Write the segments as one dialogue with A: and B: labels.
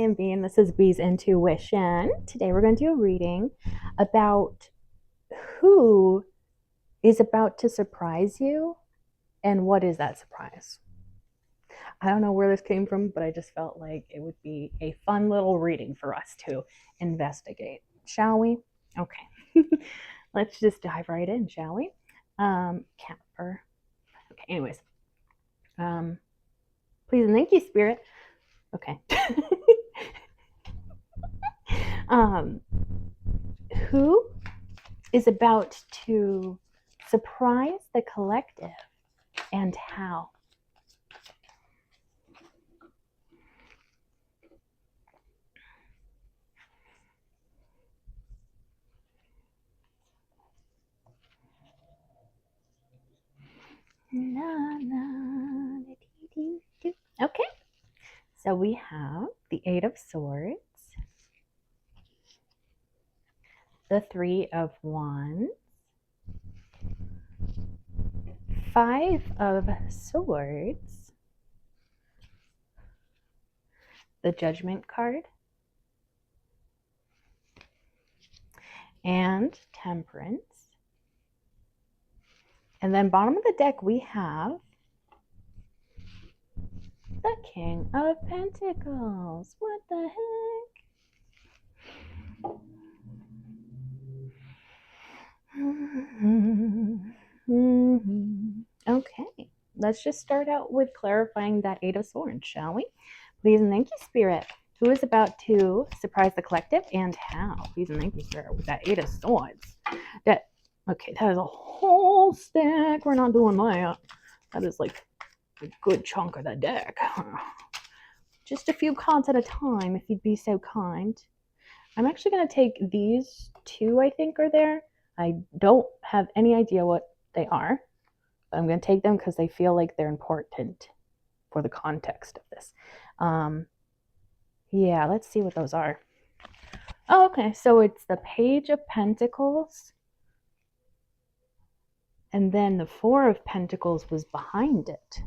A: am B, and this is B's Intuition. Today we're going to do a reading about who is about to surprise you and what is that surprise. I don't know where this came from, but I just felt like it would be a fun little reading for us to investigate. Shall we? Okay. Let's just dive right in, shall we? Camper. Okay, anyways. Please and thank you, Spirit. Okay. Who is about to surprise the collective and how? Okay, so we have the Eight of Swords, the Three of Wands, Five of Swords, the Judgment card, and Temperance. And then bottom of the deck we have the King of Pentacles. What the heck? Okay, let's just start out with clarifying that Eight of Swords, shall we? Please and thank you, Spirit. Who is about to surprise the collective and how? Please and thank you, Spirit, with that Eight of Swords. Okay, that is a whole stack. We're not doing that. That is like a good chunk of the deck. Just a few cards at a time, if you'd be so kind. I'm actually going to take these two, I think, are there. I don't have any idea what they are, but I'm going to take them because they feel like they're important for the context of this. Yeah, let's see what those are. Oh, okay, so it's the Page of Pentacles, and then the Four of Pentacles was behind it.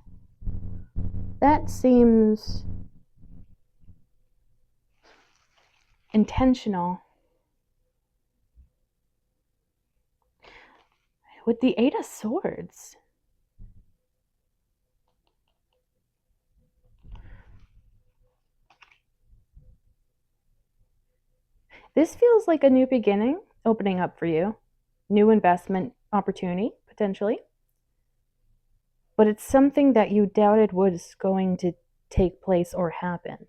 A: That seems intentional. With the Eight of Swords, this feels like a new beginning opening up for you. New investment opportunity, potentially. But it's something that you doubted was going to take place or happen.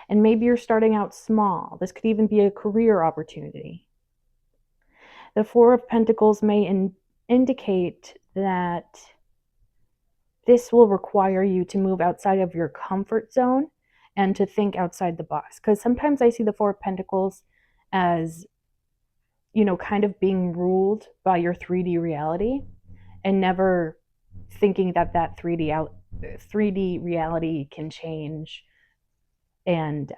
A: And maybe you're starting out small. This could even be a career opportunity. The Four of Pentacles may indicate that this will require you to move outside of your comfort zone and to think outside the box. Because sometimes I see the Four of Pentacles as, you know, kind of being ruled by your 3D reality and never thinking that that 3D reality can change and,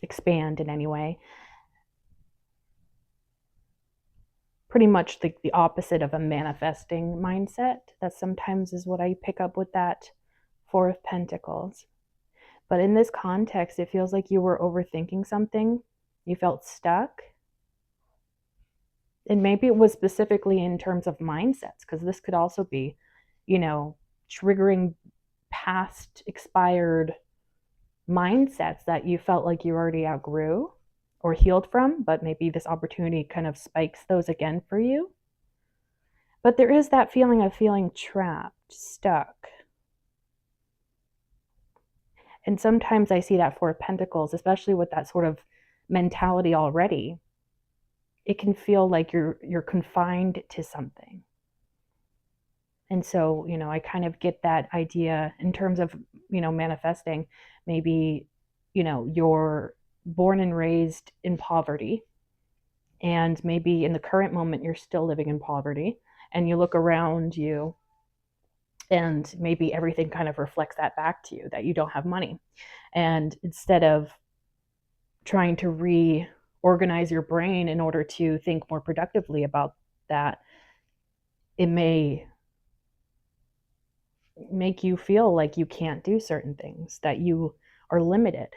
A: expand in any way. Pretty much the opposite of a manifesting mindset. That sometimes is what I pick up with that Four of Pentacles. But in this context, it feels like you were overthinking something. You felt stuck. And maybe it was specifically in terms of mindsets, because this could also be, triggering past expired mindsets that you felt like you already outgrew or healed from, but maybe this opportunity kind of spikes those again for you. But there is that feeling of feeling trapped, stuck. And sometimes I see that Four of Pentacles, especially with that sort of mentality already. It can feel like you're confined to something. And so, I kind of get that idea in terms of, manifesting. Maybe, you're born and raised in poverty, and maybe in the current moment you're still living in poverty, and you look around you and maybe everything kind of reflects that back to you, that you don't have money. And instead of trying to reorganize your brain in order to think more productively about that, it may make you feel like you can't do certain things, that you or limited.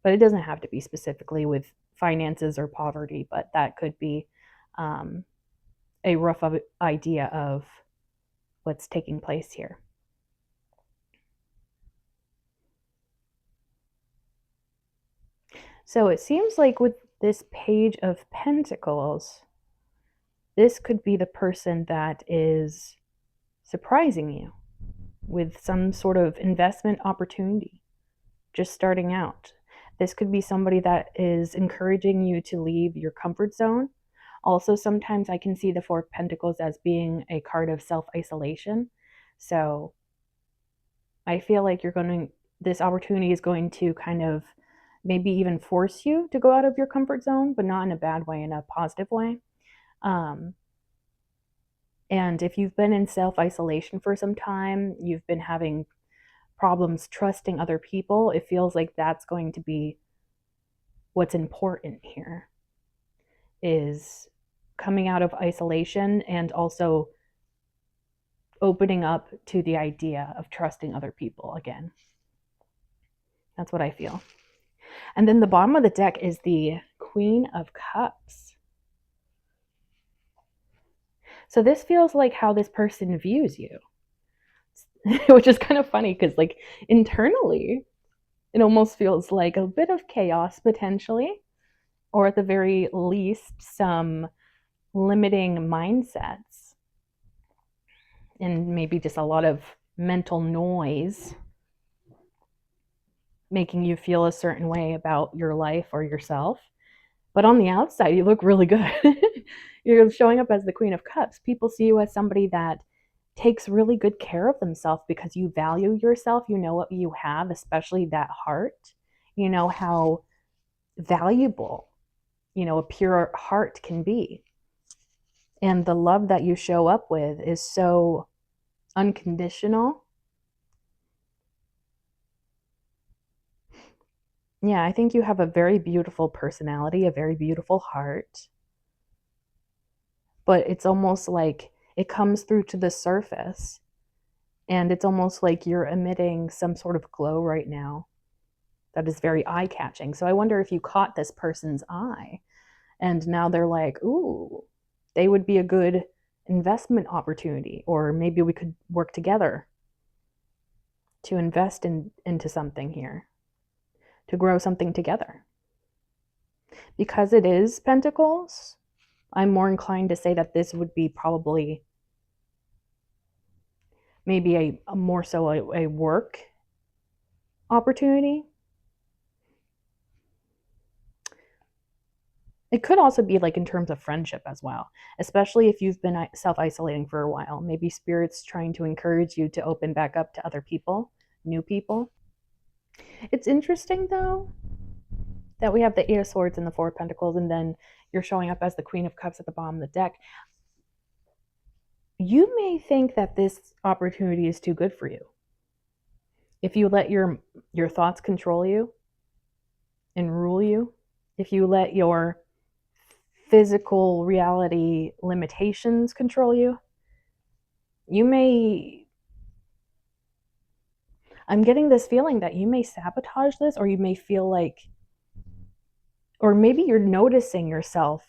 A: But it doesn't have to be specifically with finances or poverty, but that could be a rough idea of what's taking place here. So it seems like with this Page of Pentacles, this could be the person that is surprising you with some sort of investment opportunity, just starting out. This could be somebody that is encouraging you to leave your comfort zone. Also, sometimes I can see the Four of Pentacles as being a card of self-isolation. So I feel like this opportunity is going to kind of maybe even force you to go out of your comfort zone, but not in a bad way, in a positive way. And if you've been in self-isolation for some time, you've been having problems trusting other people, it feels like that's going to be what's important here, is coming out of isolation and also opening up to the idea of trusting other people again. That's what I feel. And then the bottom of the deck is the Queen of Cups. So this feels like how this person views you, which is kind of funny because like internally, it almost feels like a bit of chaos potentially, or at the very least, some limiting mindsets and maybe just a lot of mental noise making you feel a certain way about your life or yourself. But on the outside, you look really good. You're showing up as the Queen of Cups. People see you as somebody that takes really good care of themselves because you value yourself. You know what you have, especially that heart. You know how valuable, a pure heart can be. And the love that you show up with is so unconditional. Yeah, I think you have a very beautiful personality, a very beautiful heart. But it's almost like it comes through to the surface. And it's almost like you're emitting some sort of glow right now that is very eye-catching. So I wonder if you caught this person's eye and now they're like, ooh, they would be a good investment opportunity, or maybe we could work together to invest into something here, to grow something together. Because it is Pentacles, I'm more inclined to say that this would be probably maybe a more so a work opportunity. It could also be like in terms of friendship as well, especially if you've been self-isolating for a while. Maybe Spirit's trying to encourage you to open back up to other people, new people. It's interesting though that we have the Eight of Swords and the Four of Pentacles, and then you're showing up as the Queen of Cups at the bottom of the deck. You may think that this opportunity is too good for you. If you let your thoughts control you and rule you, if you let your physical reality limitations control you, I'm getting this feeling that you may sabotage this, or you may feel like, or maybe you're noticing yourself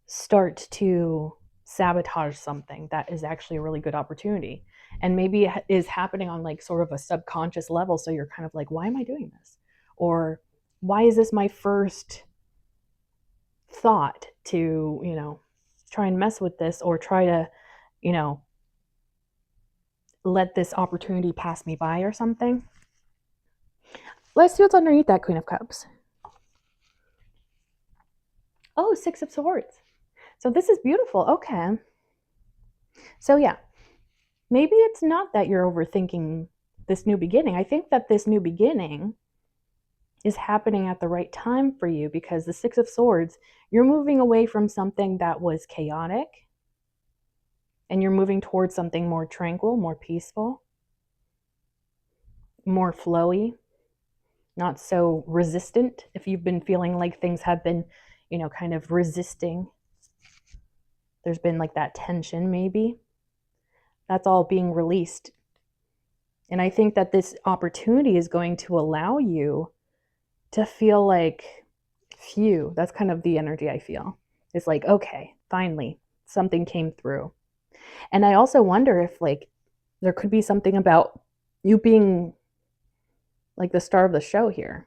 A: start to sabotage something that is actually a really good opportunity. And maybe it is happening on like sort of a subconscious level. So you're kind of like, why am I doing this? Or why is this my first thought to, try and mess with this, or try to, let this opportunity pass me by or something? Let's see what's underneath that Queen of Cups. Oh, Six of Swords. So this is beautiful. Okay. So yeah, maybe it's not that you're overthinking this new beginning. I think that this new beginning is happening at the right time for you, because the Six of Swords, you're moving away from something that was chaotic and you're moving towards something more tranquil, more peaceful, more flowy, not so resistant. If you've been feeling like things have been, kind of resisting, there's been like that tension maybe. That's all being released. And I think that this opportunity is going to allow you to feel like, phew, that's kind of the energy I feel. It's like, okay, finally, something came through. And I also wonder if like there could be something about you being like the star of the show here.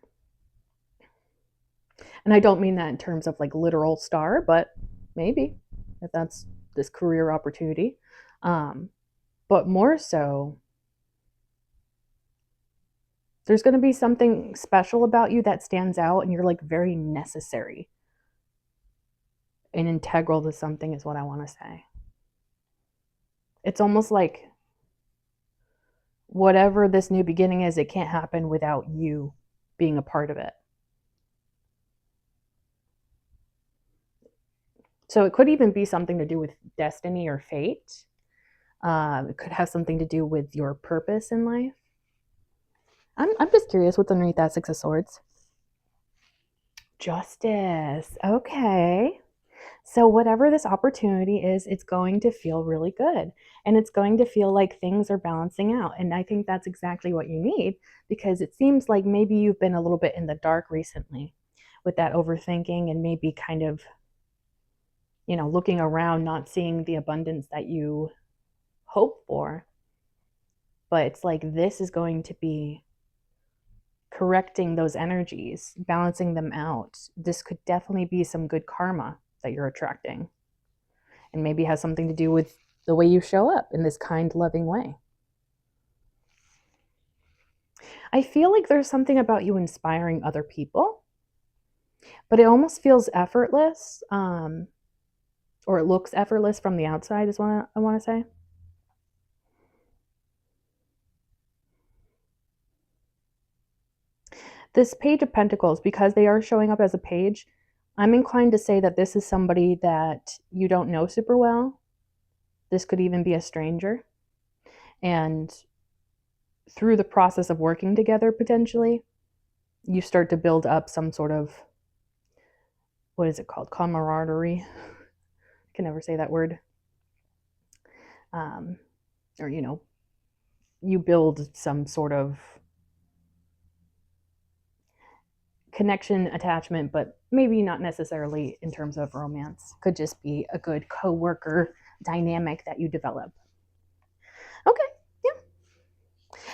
A: And I don't mean that in terms of like literal star, but maybe if that's this career opportunity. But more so, there's going to be something special about you that stands out and you're like very necessary and integral to something, is what I want to say. It's almost like whatever this new beginning is, it can't happen without you being a part of it. So it could even be something to do with destiny or fate. It could have something to do with your purpose in life. I'm just curious what's underneath that Six of Swords. Justice. Okay. So whatever this opportunity is, it's going to feel really good. And it's going to feel like things are balancing out. And I think that's exactly what you need, because it seems like maybe you've been a little bit in the dark recently with that overthinking and maybe kind of, looking around, not seeing the abundance that you hope for. But it's like this is going to be correcting those energies, balancing them out. This could definitely be some good karma that you're attracting, and maybe has something to do with the way you show up in this kind, loving way. I feel like there's something about you inspiring other people, but it almost feels effortless, or it looks effortless from the outside, is what I want to say. This Page of Pentacles, because they are showing up as a page, I'm inclined to say that this is somebody that you don't know super well. This could even be a stranger. And through the process of working together, potentially, you start to build up some sort of, what is it called? Camaraderie. I can never say that word. Or, you build some sort of connection, attachment, but maybe not necessarily in terms of romance. Could just be a good co-worker dynamic that you develop. Okay, yeah.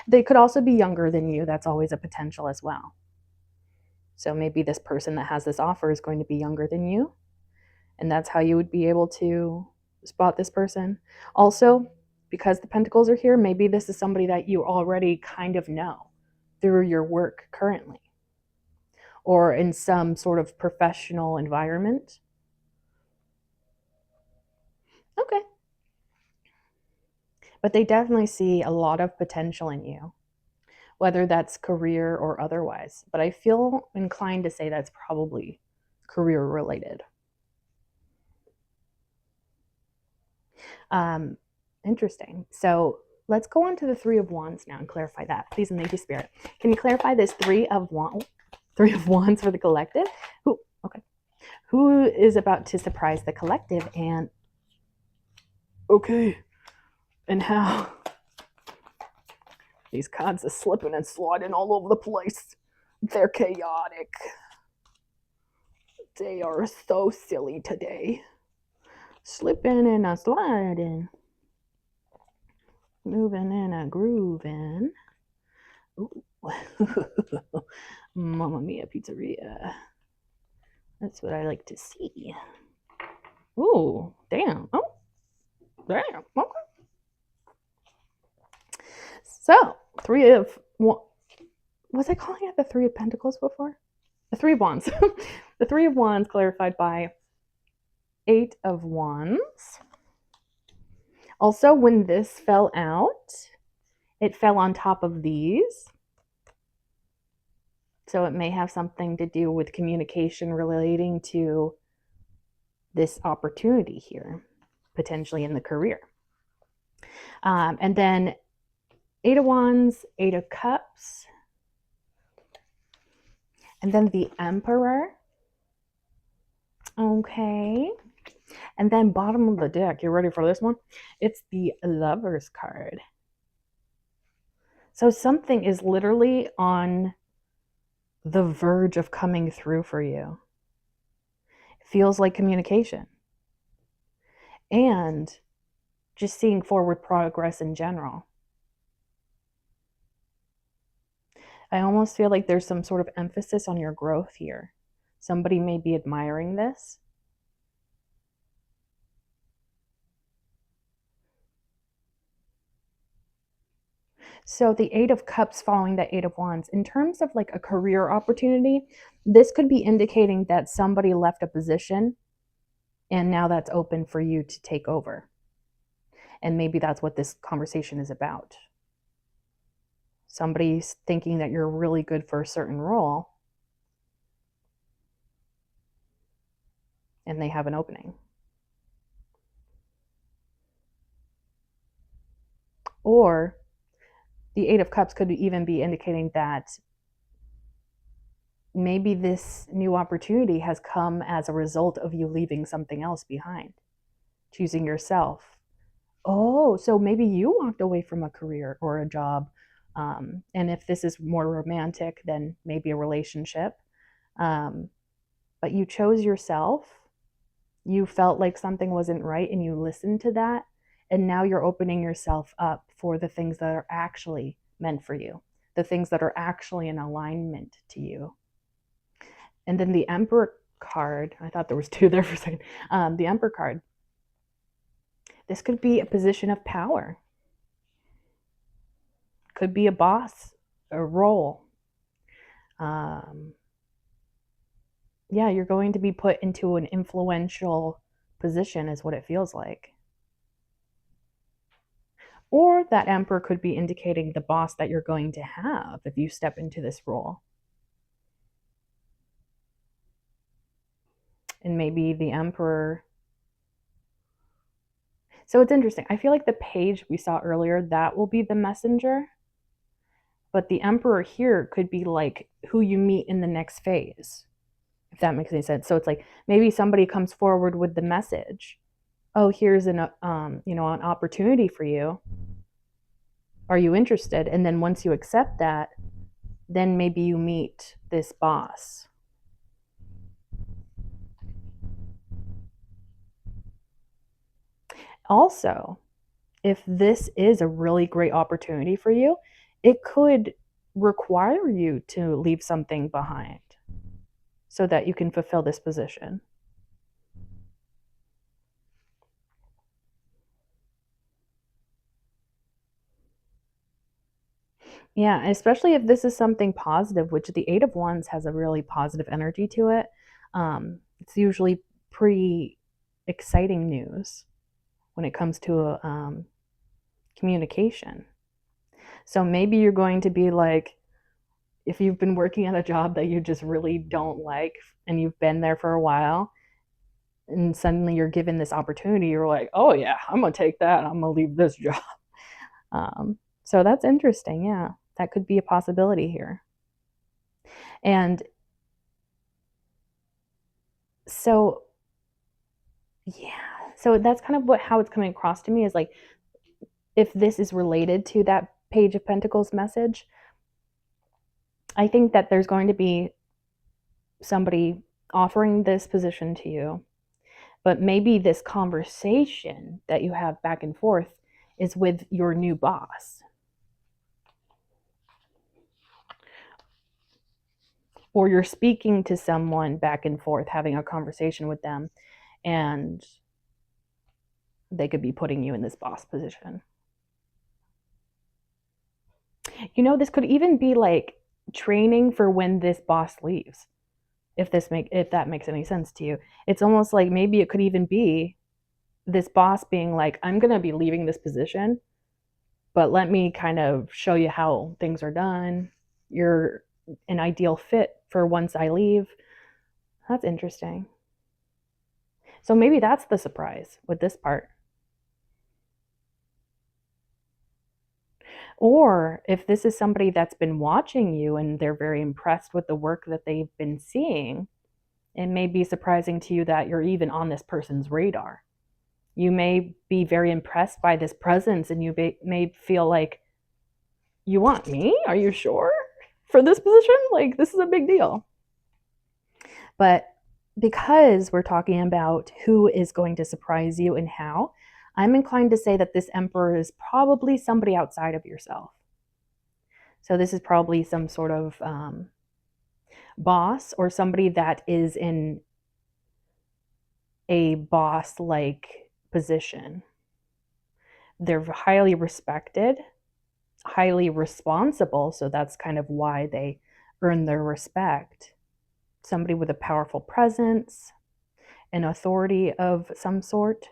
A: They could also be younger than you. That's always a potential as well. So maybe this person that has this offer is going to be younger than you, and that's how you would be able to spot this person. Also, because the pentacles are here, maybe this is somebody that you already kind of know through your work currently, or in some sort of professional environment. Okay. But they definitely see a lot of potential in you, whether that's career or otherwise. But I feel inclined to say that's probably career related. Interesting. So let's go on to the Three of Wands now and clarify that. Please and thank you, Spirit. Can you clarify this Three of Wands for the collective? Who is about to surprise the collective, and okay, and how? These cards are slipping and sliding all over the place. They're chaotic. They are so silly today. Slipping and a sliding. Moving and a grooving. Ooh. Mamma Mia Pizzeria. That's what I like to see. Ooh, damn. Oh, damn. Okay. So, Three of... Was I calling it the Three of Pentacles before? The Three of Wands. The Three of Wands clarified by Eight of Wands. Also, when this fell out, it fell on top of these. So it may have something to do with communication relating to this opportunity here, potentially in the career. And then Eight of Wands, Eight of Cups, and then the Emperor. Okay. And then bottom of the deck, you ready for this one? It's the Lovers card. So something is literally on the verge of coming through for you. It feels like communication. And just seeing forward progress in general. I almost feel like there's some sort of emphasis on your growth here. Somebody may be admiring this. So the Eight of Cups following the Eight of Wands, in terms of like a career opportunity, this could be indicating that somebody left a position and now that's open for you to take over. And maybe that's what this conversation is about. Somebody's thinking that you're really good for a certain role and they have an opening. Or the Eight of Cups could even be indicating that maybe this new opportunity has come as a result of you leaving something else behind, choosing yourself. Oh, so maybe you walked away from a career or a job. And if this is more romantic, then maybe a relationship. But you chose yourself. You felt like something wasn't right and you listened to that. And now you're opening yourself up for the things that are actually meant for you, the things that are actually in alignment to you. And then the Emperor card, I thought there was two there for a second. The Emperor card. This could be a position of power. Could be a boss, a role. Yeah, you're going to be put into an influential position is what it feels like. Or that Emperor could be indicating the boss that you're going to have if you step into this role. And maybe the Emperor. So it's interesting. I feel like the page we saw earlier, that will be the messenger. But the Emperor here could be like who you meet in the next phase, if that makes any sense. So it's like maybe somebody comes forward with the message. Oh, here's an an opportunity for you. Are you interested? And then once you accept that, then maybe you meet this boss. Also, if this is a really great opportunity for you, it could require you to leave something behind so that you can fulfill this position. Yeah, especially if this is something positive, which the Eight of Wands has a really positive energy to it. It's usually pretty exciting news when it comes to communication. So maybe you're going to be like, if you've been working at a job that you just really don't like and you've been there for a while, and suddenly you're given this opportunity, you're like, oh yeah, I'm gonna take that. I'm gonna leave this job. So that's interesting. Yeah, that could be a possibility here. And so, yeah, so that's kind of how it's coming across to me is like, if this is related to that Page of Pentacles message, I think that there's going to be somebody offering this position to you, but maybe this conversation that you have back and forth is with your new boss. Or you're speaking to someone back and forth, having a conversation with them, and they could be putting you in this boss position. This could even be like training for when this boss leaves. If that makes any sense to you. It's almost like maybe it could even be this boss being like, I'm going to be leaving this position, but let me kind of show you how things are done. You're an ideal fit for once I leave. That's interesting. So maybe that's the surprise with this part. Or if this is somebody that's been watching you and they're very impressed with the work that they've been seeing, it may be surprising to you that you're even on this person's radar. You may be very impressed by this presence, and you may feel like, you want me? Are you sure? For this position? Like, this is a big deal. But because we're talking about who is going to surprise you and how, I'm inclined to say that this Emperor is probably somebody outside of yourself. So this is probably some sort of boss, or somebody that is in a boss-like position. They're highly respected, highly responsible, so that's kind of why they earn their respect. Somebody with a powerful presence, an authority of some sort.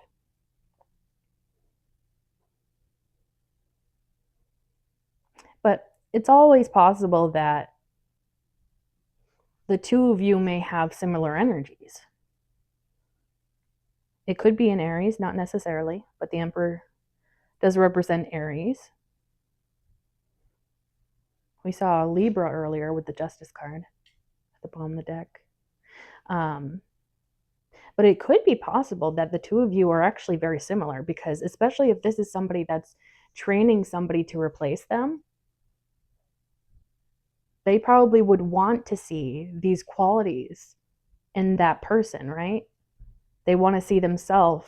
A: But it's always possible that the two of you may have similar energies. It could be in Aries, not necessarily, but the Emperor does represent Aries. We saw Libra earlier with the Justice card at the bottom of the deck. But it could be possible that the two of you are actually very similar, because especially if this is somebody that's training somebody to replace them, they probably would want to see these qualities in that person, right? They want to see themselves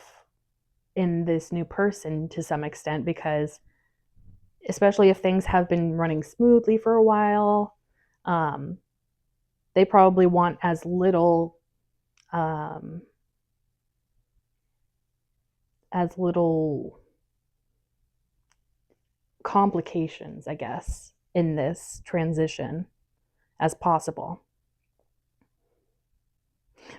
A: in this new person to some extent, because especially if things have been running smoothly for a while, they probably want as little complications, I guess, in this transition as possible.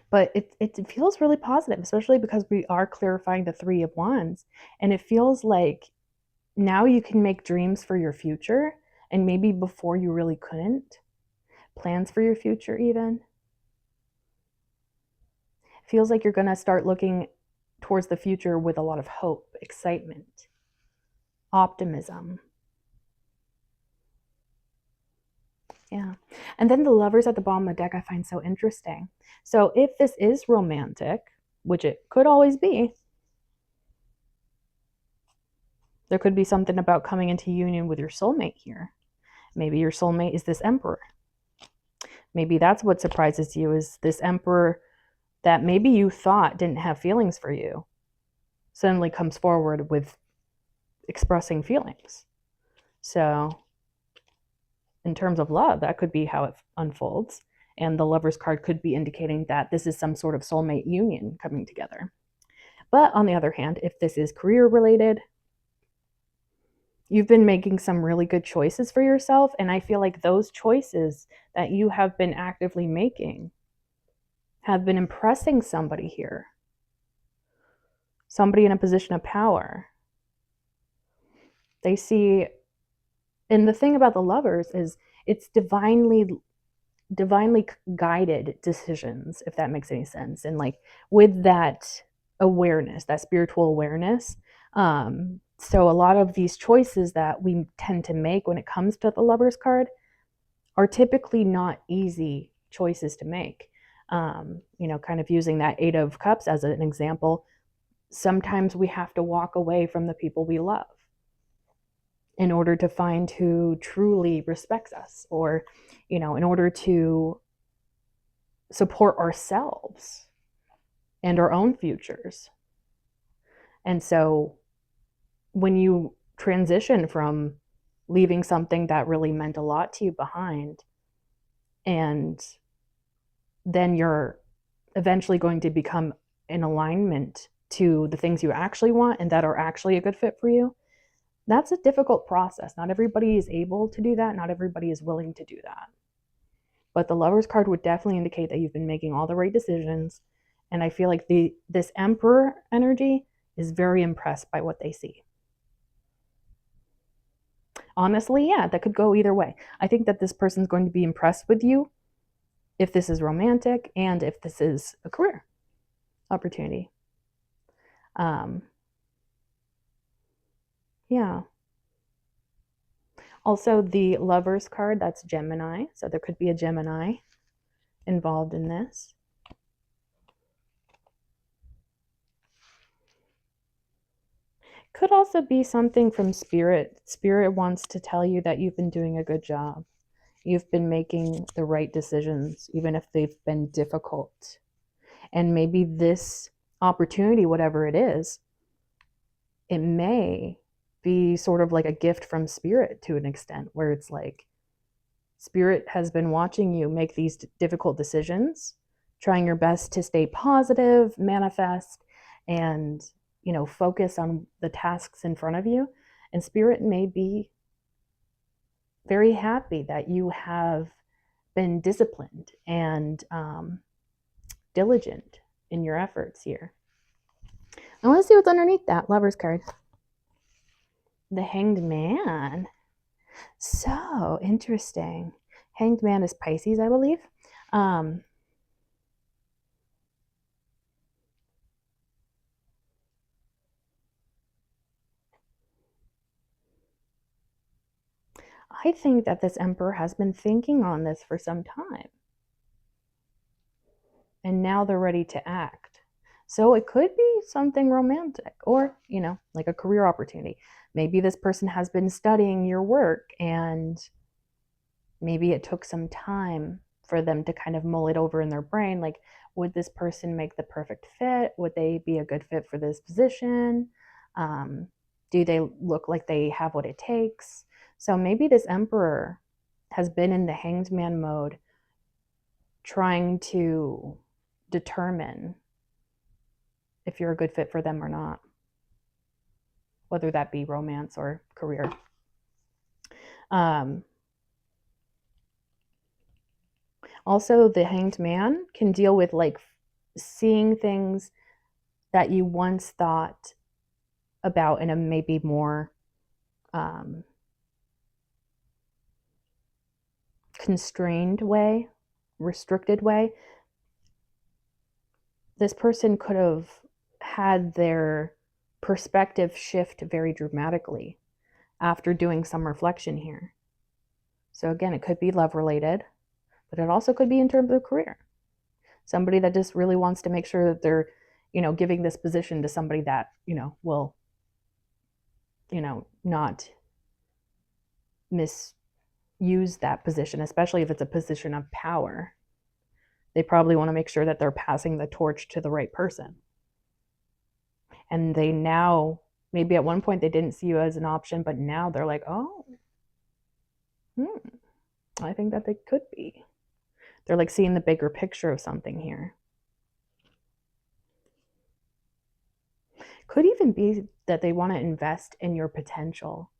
A: But it feels really positive, especially because we are clarifying the Three of Wands, and it feels like now you can make dreams for your future, and maybe before you really couldn't. Plans for your future even. Feels like you're going to start looking towards the future with a lot of hope, excitement, optimism. Yeah. And then the Lovers at the bottom of the deck I find so interesting. So if this is romantic, which it could always be, there could be something about coming into union with your soulmate here. Maybe your soulmate is this Emperor. Maybe that's what surprises you, is this Emperor that maybe you thought didn't have feelings for you suddenly comes forward with expressing feelings. So in terms of love, that could be how it unfolds. And the Lover's card could be indicating that this is some sort of soulmate union coming together. But on the other hand, if this is career related, you've been making some really good choices for yourself. And I feel like those choices that you have been actively making have been impressing somebody here. Somebody in a position of power. They see, and the thing about the Lovers is it's divinely guided decisions, if that makes any sense. And like with that awareness, that spiritual awareness, so a lot of these choices that we tend to make when it comes to the Lover's card are typically not easy choices to make. Kind of using that Eight of Cups as an example, sometimes we have to walk away from the people we love in order to find who truly respects us, or, in order to support ourselves and our own futures. And so when you transition from leaving something that really meant a lot to you behind, and then you're eventually going to become in alignment to the things you actually want and that are actually a good fit for you, that's a difficult process. Not everybody is able to do that. Not everybody is willing to do that. But the Lover's card would definitely indicate that you've been making all the right decisions. And I feel like this Emperor energy is very impressed by what they see. Honestly, yeah, that could go either way. I think that this person's going to be impressed with you if this is romantic and if this is a career opportunity. Yeah. Also, the Lover's card, that's Gemini. So there could be a Gemini involved in this. Could also be something from spirit. Spirit wants to tell you that you've been doing a good job. You've been making the right decisions, even if they've been difficult. And maybe this opportunity, whatever it is, it may be sort of like a gift from spirit to an extent, where it's like spirit has been watching you make these difficult decisions, trying your best to stay positive, manifest, and focus on the tasks in front of you. And spirit may be very happy that you have been disciplined and diligent in your efforts here. I want to see what's underneath that Lover's card. The Hanged Man. So interesting. Hanged Man is Pisces, I believe. I think that this Emperor has been thinking on this for some time. And now they're ready to act. So it could be something romantic or, like a career opportunity. Maybe this person has been studying your work and maybe it took some time for them to kind of mull it over in their brain. Like, would this person make the perfect fit? Would they be a good fit for this position? Do they look like they have what it takes? So maybe this Emperor has been in the Hanged Man mode, trying to determine if you're a good fit for them or not, whether that be romance or career. Also, the Hanged Man can deal with like seeing things that you once thought about in a maybe more constrained way, restricted way. This person could have had their perspective shift very dramatically after doing some reflection here. So again, it could be love related, but it also could be in terms of career. Somebody that just really wants to make sure that they're, giving this position to somebody that, will, not misuse that position, especially if it's a position of power. They probably want to make sure that they're passing the torch to the right person. And they now, maybe at one point they didn't see you as an option, but now they're like, oh, I think that they could be. They're like seeing the bigger picture of something here. Could even be that they want to invest in your potential,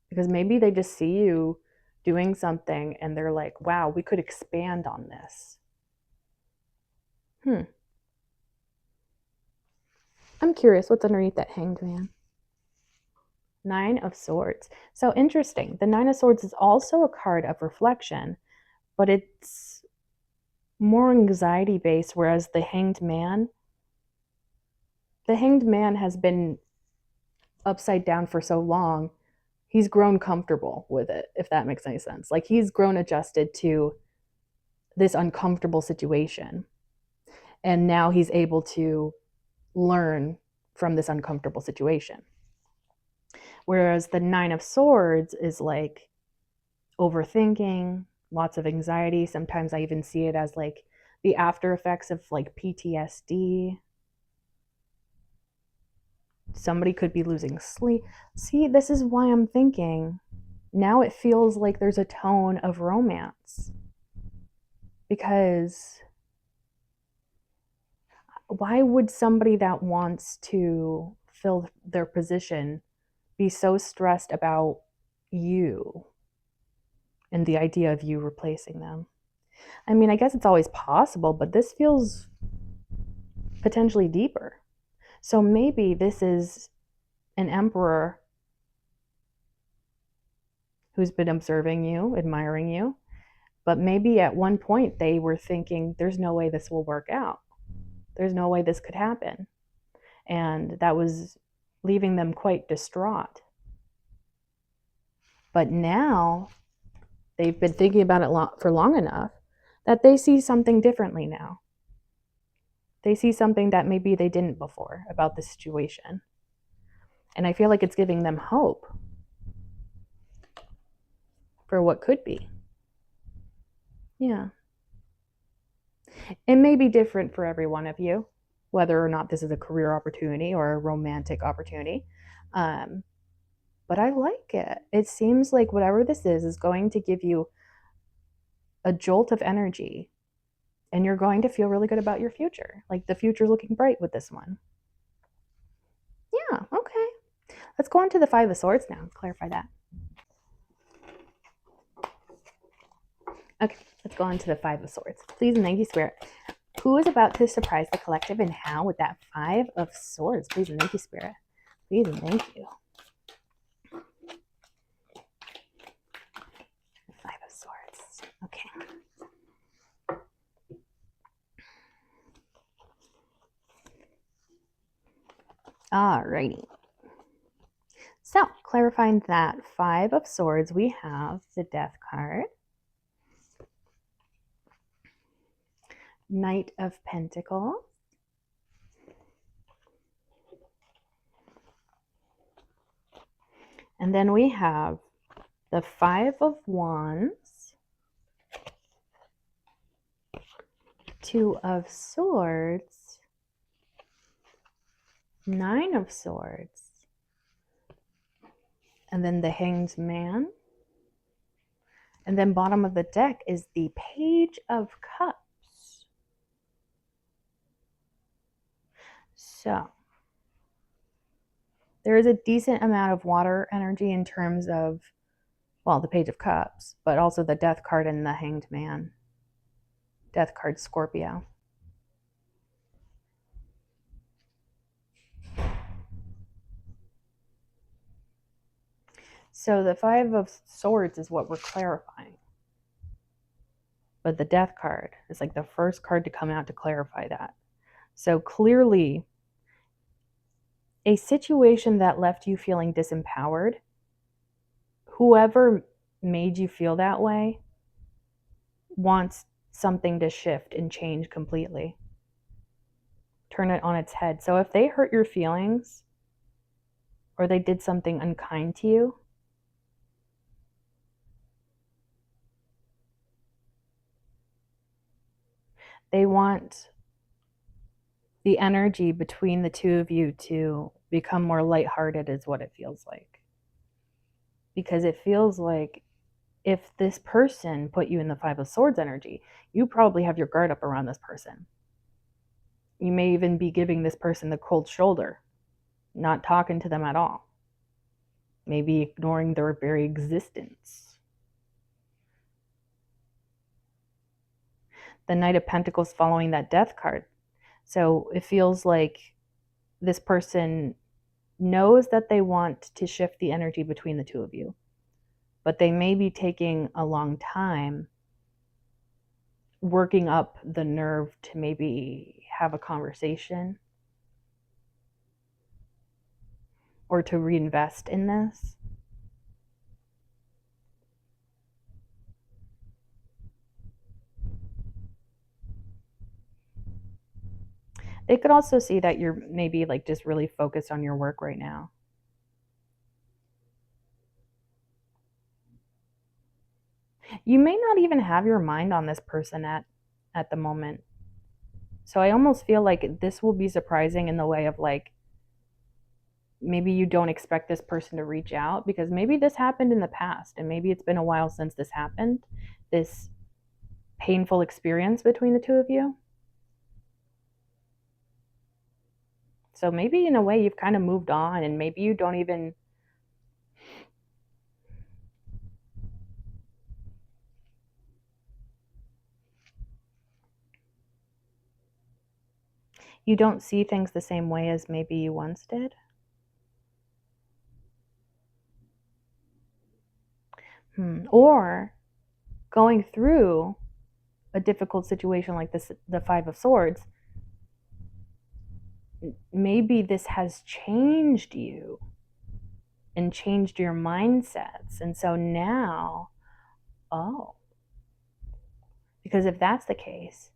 A: because maybe they just see you doing something and they're like, wow, we could expand on this. I'm curious what's underneath that Hanged Man. 9 of Swords. So interesting. The 9 of Swords is also a card of reflection, but it's more anxiety based, whereas the Hanged Man has been upside down for so long, he's grown comfortable with it, if that makes any sense. Like, he's grown adjusted to this uncomfortable situation. And now he's able to learn from this uncomfortable situation. Whereas the 9 of Swords is like overthinking, lots of anxiety. Sometimes I even see it as like the after effects of like PTSD. Somebody could be losing sleep. See, this is why I'm thinking now it feels like there's a tone of romance. Because why would somebody that wants to fill their position be so stressed about you and the idea of you replacing them? I mean, I guess it's always possible, but this feels potentially deeper. So maybe this is an Emperor who's been observing you, admiring you, but maybe at one point they were thinking, there's no way this will work out. There's no way this could happen. And that was leaving them quite distraught. But now they've been thinking about it for long enough that they see something differently now. They see something that maybe they didn't before about the situation. And I feel like it's giving them hope for what could be. Yeah. It may be different for every one of you, whether or not this is a career opportunity or a romantic opportunity. Um, but I like it. It seems like whatever this is going to give you a jolt of energy, and you're going to feel really good about your future. Like the future's looking bright with this one. Yeah, okay. Let's go on to the Five of Swords now. Let's clarify that. Okay, let's go on to the Five of Swords. Please and thank you, Spirit. Who is about to surprise the collective and how with that Five of Swords? Please and thank you, Spirit. Please and thank you. Five of Swords. Okay. Alrighty. So, clarifying that Five of Swords, we have the Death card, Knight of Pentacles, and then we have the Five of Wands, Two of Swords, Nine of Swords, and then the Hanged Man. And then bottom of the deck is the Page of Cups. So there is a decent amount of water energy in terms of, well, the Page of Cups, but also the Death card and the Hanged Man. Death card, Scorpio. So the Five of Swords is what we're clarifying. But the Death card is like the first card to come out to clarify that. So clearly, a situation that left you feeling disempowered, whoever made you feel that way wants something to shift and change completely. Turn it on its head. So if they hurt your feelings or they did something unkind to you, they want the energy between the two of you to become more lighthearted, is what it feels like. Because it feels like if this person put you in the Five of Swords energy, you probably have your guard up around this person. You may even be giving this person the cold shoulder, not talking to them at all. Maybe ignoring their very existence. The Knight of Pentacles following that Death card. So it feels like this person knows that they want to shift the energy between the two of you, but they may be taking a long time working up the nerve to maybe have a conversation or to reinvest in this. They could also see that you're maybe like just really focused on your work right now. You may not even have your mind on this person at the moment. So I almost feel like this will be surprising in the way of like, maybe you don't expect this person to reach out because maybe this happened in the past and maybe it's been a while since this happened, this painful experience between the two of you. So maybe in a way you've kind of moved on and maybe you don't even you don't see things the same way as maybe you once did. Or going through a difficult situation like this, the Five of Swords, maybe this has changed you and changed your mindsets. And so now, because if that's the case,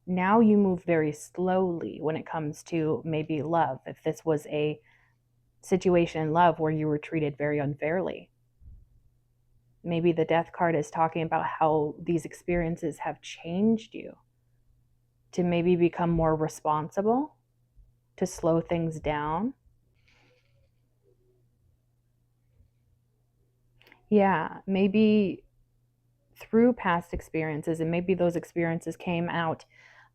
A: now you move very slowly when it comes to maybe love. If this was a situation in love where you were treated very unfairly. Maybe the death card is talking about how these experiences have changed you to maybe become more responsible, to slow things down. Yeah, maybe through past experiences, and maybe those experiences came out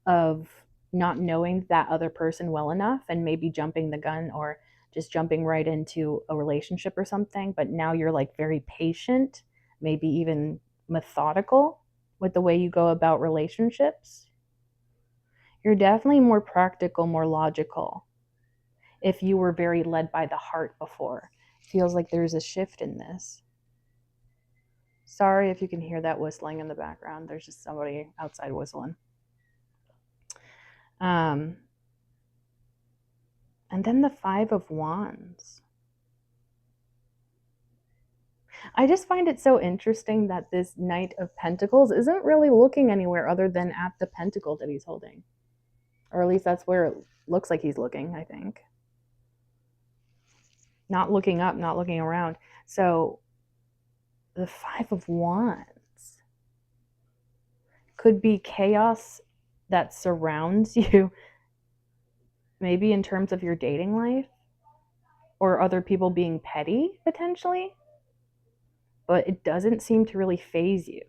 A: of not knowing that other person well enough and maybe jumping the gun or just jumping right into a relationship or something. But now you're like very patient, maybe even methodical with the way you go about relationships. You're definitely more practical, more logical. If you were very led by the heart before, feels like there's a shift in this. Sorry if you can hear that whistling in the background. There's just somebody outside whistling. And then the Five of Wands. I just find it so interesting that this Knight of Pentacles isn't really looking anywhere other than at the pentacle that he's holding. Or at least that's where it looks like he's looking, I think. Not looking up, not looking around. So the Five of Wands could be chaos that surrounds you, maybe in terms of your dating life, or other people being petty, potentially. But it doesn't seem to really faze you.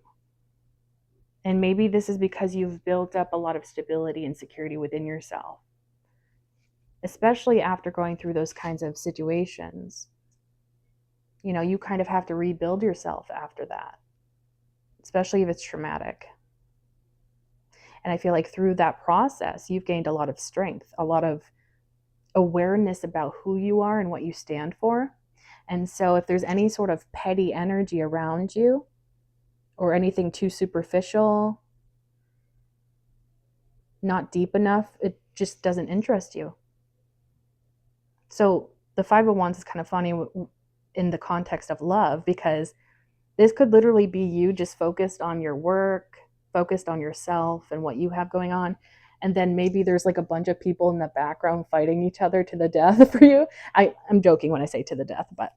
A: And maybe this is because you've built up a lot of stability and security within yourself, especially after going through those kinds of situations. You know, you kind of have to rebuild yourself after that, especially if it's traumatic. And I feel like through that process, you've gained a lot of strength, a lot of awareness about who you are and what you stand for. And so if there's any sort of petty energy around you or anything too superficial, not deep enough, it just doesn't interest you. So the Five of Wands is kind of funny in the context of love, because this could literally be you just focused on your work, focused on yourself and what you have going on. And then maybe there's like a bunch of people in the background fighting each other to the death for you. I'm joking when I say to the death, but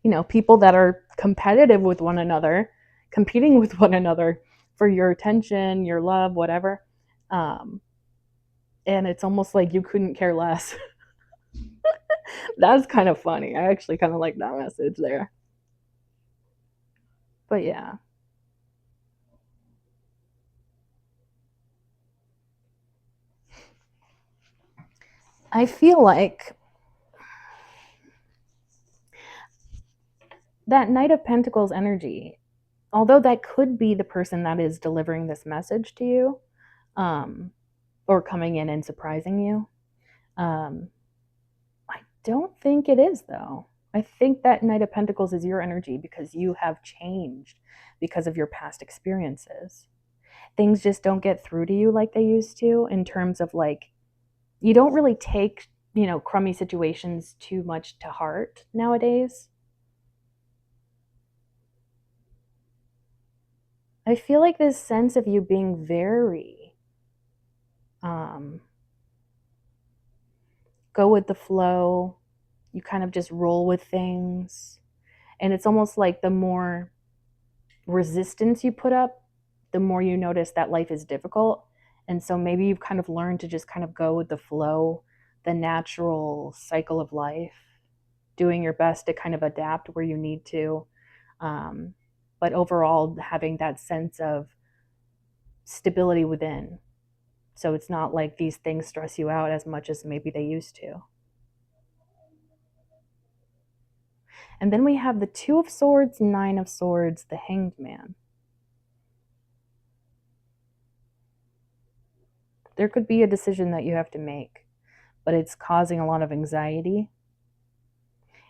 A: you know, people that are competitive with one another, competing with one another for your attention, your love, whatever. And it's almost like you couldn't care less. That's kind of funny. I actually kind of like that message there. But yeah. I feel like that Knight of Pentacles energy, although that could be the person that is delivering this message to you, or coming in and surprising you, I don't think it is, though. I think that Knight of Pentacles is your energy because you have changed because of your past experiences. Things just don't get through to you like they used to, in terms of like, you don't really take, you know, crummy situations too much to heart nowadays. I feel like this sense of you being very go with the flow, you kind of just roll with things. And it's almost like the more resistance you put up, the more you notice that life is difficult. And so maybe you've kind of learned to just kind of go with the flow, the natural cycle of life, doing your best to kind of adapt where you need to. But overall, having that sense of stability within. So it's not like these things stress you out as much as maybe they used to. And then we have the Two of Swords, Nine of Swords, the Hanged Man. There could be a decision that you have to make, but it's causing a lot of anxiety.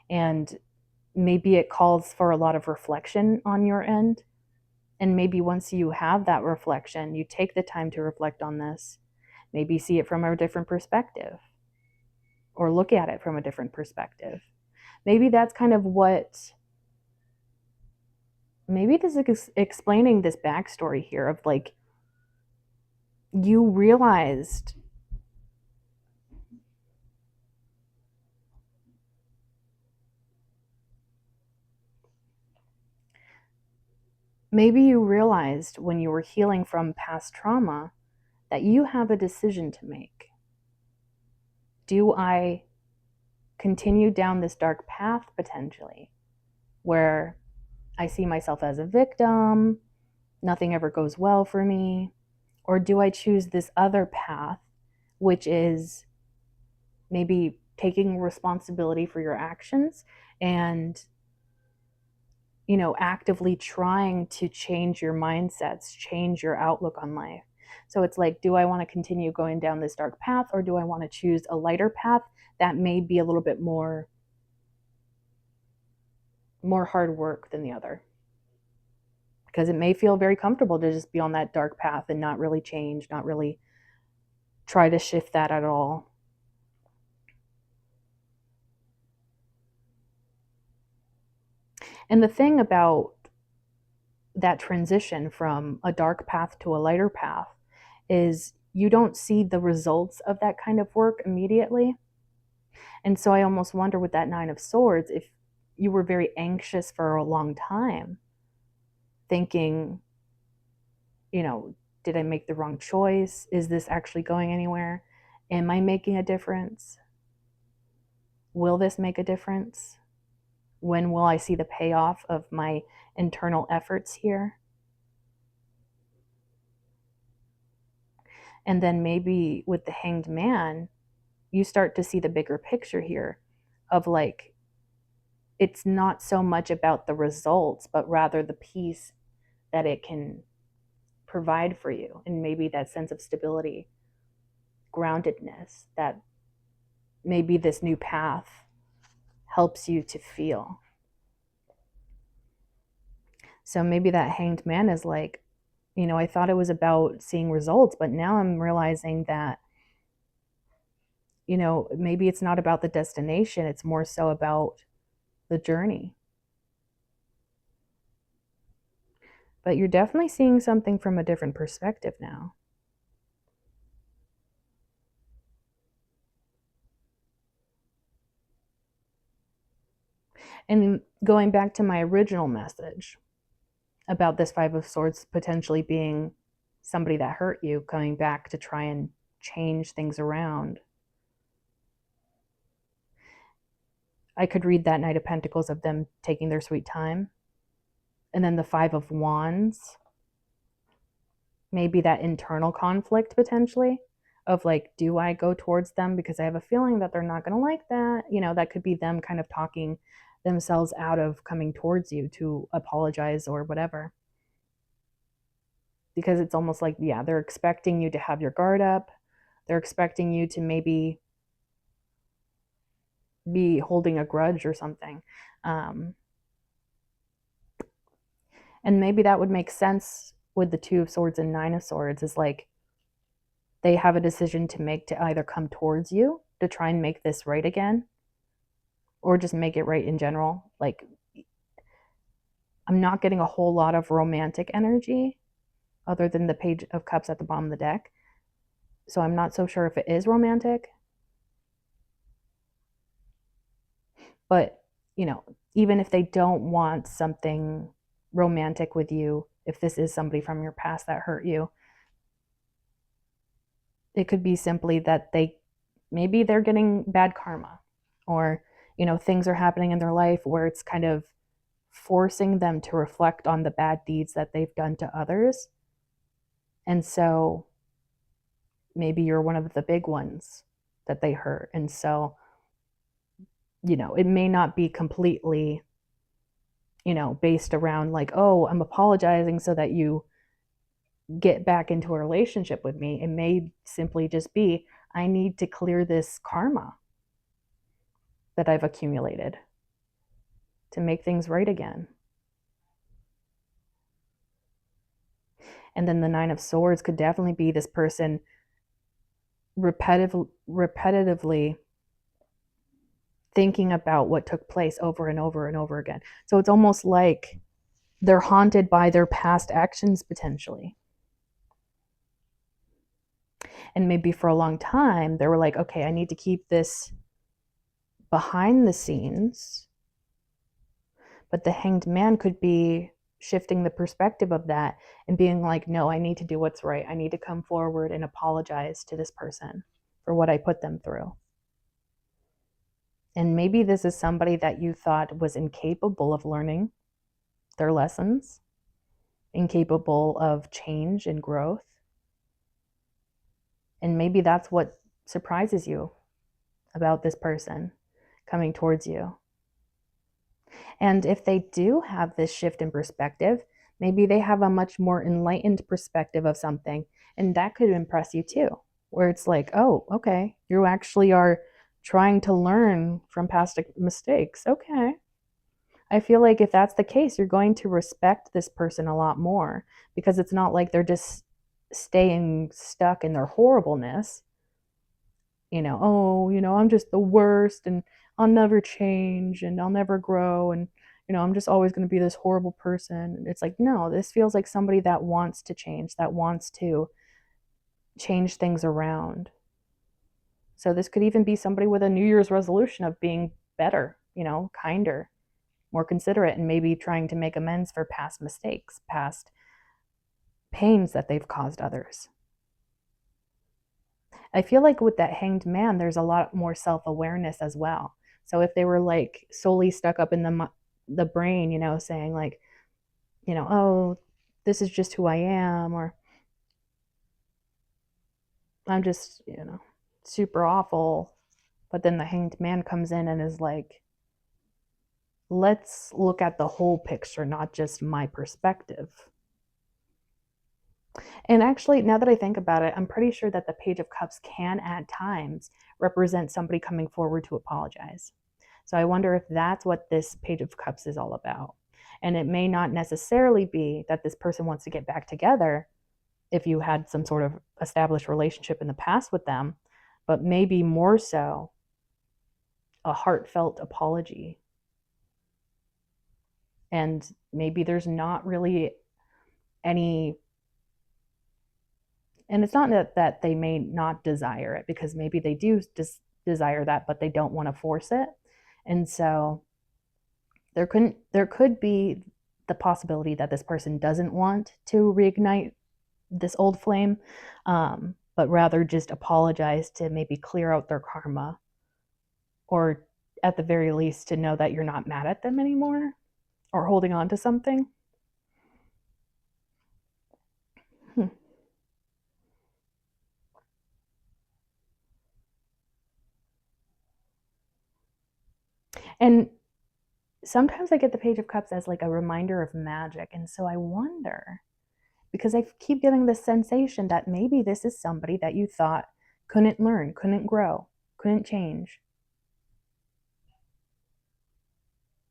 A: And maybe it calls for a lot of reflection on your end. And maybe once you have that reflection, you take the time to reflect on this, maybe see it from a different perspective, or look at it from a different perspective. Maybe that's kind of what, maybe this is explaining this backstory here of like, you realized maybe you realized when you were healing from past trauma that you have a decision to make. Do I continue down this dark path potentially, where I see myself as a victim, nothing ever goes well for me? Or do I choose this other path, which is maybe taking responsibility for your actions and, actively trying to change your mindsets, change your outlook on life? So it's like, do I want to continue going down this dark path, or do I want to choose a lighter path that may be a little bit more hard work than the other? Because it may feel very comfortable to just be on that dark path and not really change, not really try to shift that at all. And the thing about that transition from a dark path to a lighter path is you don't see the results of that kind of work immediately. And so I almost wonder with that Nine of Swords, if you were very anxious for a long time, thinking, did I make the wrong choice? Is this actually going anywhere? Am I making a difference? Will this make a difference? When will I see the payoff of my internal efforts here? And then maybe with the Hanged Man, you start to see the bigger picture here of like, it's not so much about the results, but rather the peace that it can provide for you. And maybe that sense of stability, groundedness, that maybe this new path helps you to feel. So maybe that Hanged Man is like, I thought it was about seeing results, but now I'm realizing that, maybe it's not about the destination, it's more so about the journey. But you're definitely seeing something from a different perspective now. And going back to my original message about this Five of Swords potentially being somebody that hurt you, coming back to try and change things around, I could read that Knight of Pentacles of them taking their sweet time. And then the Five of Wands, maybe that internal conflict potentially of like, do I go towards them because I have a feeling that they're not going to like that? That could be them kind of talking themselves out of coming towards you to apologize or whatever. Because it's almost like, yeah, they're expecting you to have your guard up. They're expecting you to maybe be holding a grudge or something. And maybe that would make sense with the Two of Swords and Nine of Swords, is like they have a decision to make to either come towards you to try and make this right again, or just make it right in general. Like, I'm not getting a whole lot of romantic energy other than the Page of Cups at the bottom of the deck. So I'm not so sure if it is romantic. But, even if they don't want something romantic with you, if this is somebody from your past that hurt you, it could be simply that maybe they're getting bad karma, or, things are happening in their life where it's kind of forcing them to reflect on the bad deeds that they've done to others. And so maybe you're one of the big ones that they hurt. And so, it may not be completely, based around like, oh, I'm apologizing so that you get back into a relationship with me. It may simply just be, I need to clear this karma that I've accumulated to make things right again. And then the Nine of Swords could definitely be this person repetitively thinking about what took place over and over and over again. So it's almost like they're haunted by their past actions potentially. And maybe for a long time, they were like, okay, I need to keep this behind the scenes. But the Hanged Man could be shifting the perspective of that and being like, no, I need to do what's right. I need to come forward and apologize to this person for what I put them through. And maybe this is somebody that you thought was incapable of learning their lessons, incapable of change and growth. And maybe that's what surprises you about this person coming towards you. And if they do have this shift in perspective, maybe they have a much more enlightened perspective of something, and that could impress you too, where it's like, oh, okay, you actually are trying to learn from past mistakes. Okay. I feel like if that's the case, you're going to respect this person a lot more, because it's not like they're just staying stuck in their horribleness. I'm just the worst and I'll never change and I'll never grow and I'm just always going to be this horrible person. And it's like, no, this feels like somebody that wants to change, that wants to change things around. So this could even be somebody with a New Year's resolution of being better, kinder, more considerate, and maybe trying to make amends for past mistakes, past pains that they've caused others. I feel like with that Hanged Man, there's a lot more self-awareness as well. So if they were like solely stuck up in the brain, saying like, oh, this is just who I am, or I'm just, super awful. But then the Hanged Man comes in and is like, let's look at the whole picture, not just my perspective. And actually, now that I think about it, I'm pretty sure that the Page of Cups can at times represent somebody coming forward to apologize. So I wonder if that's what this Page of Cups is all about. And it may not necessarily be that this person wants to get back together if you had some sort of established relationship in the past with them, but maybe more so a heartfelt apology. And maybe there's not really any, and it's not that they may not desire it, because maybe they do desire that, but they don't want to force it. And so there could be the possibility that this person doesn't want to reignite this old flame, but rather just apologize to maybe clear out their karma, or at the very least to know that you're not mad at them anymore or holding on to something. And sometimes I get the Page of Cups as like a reminder of magic. And so I wonder, because I keep getting this sensation that maybe this is somebody that you thought couldn't learn, couldn't grow, couldn't change.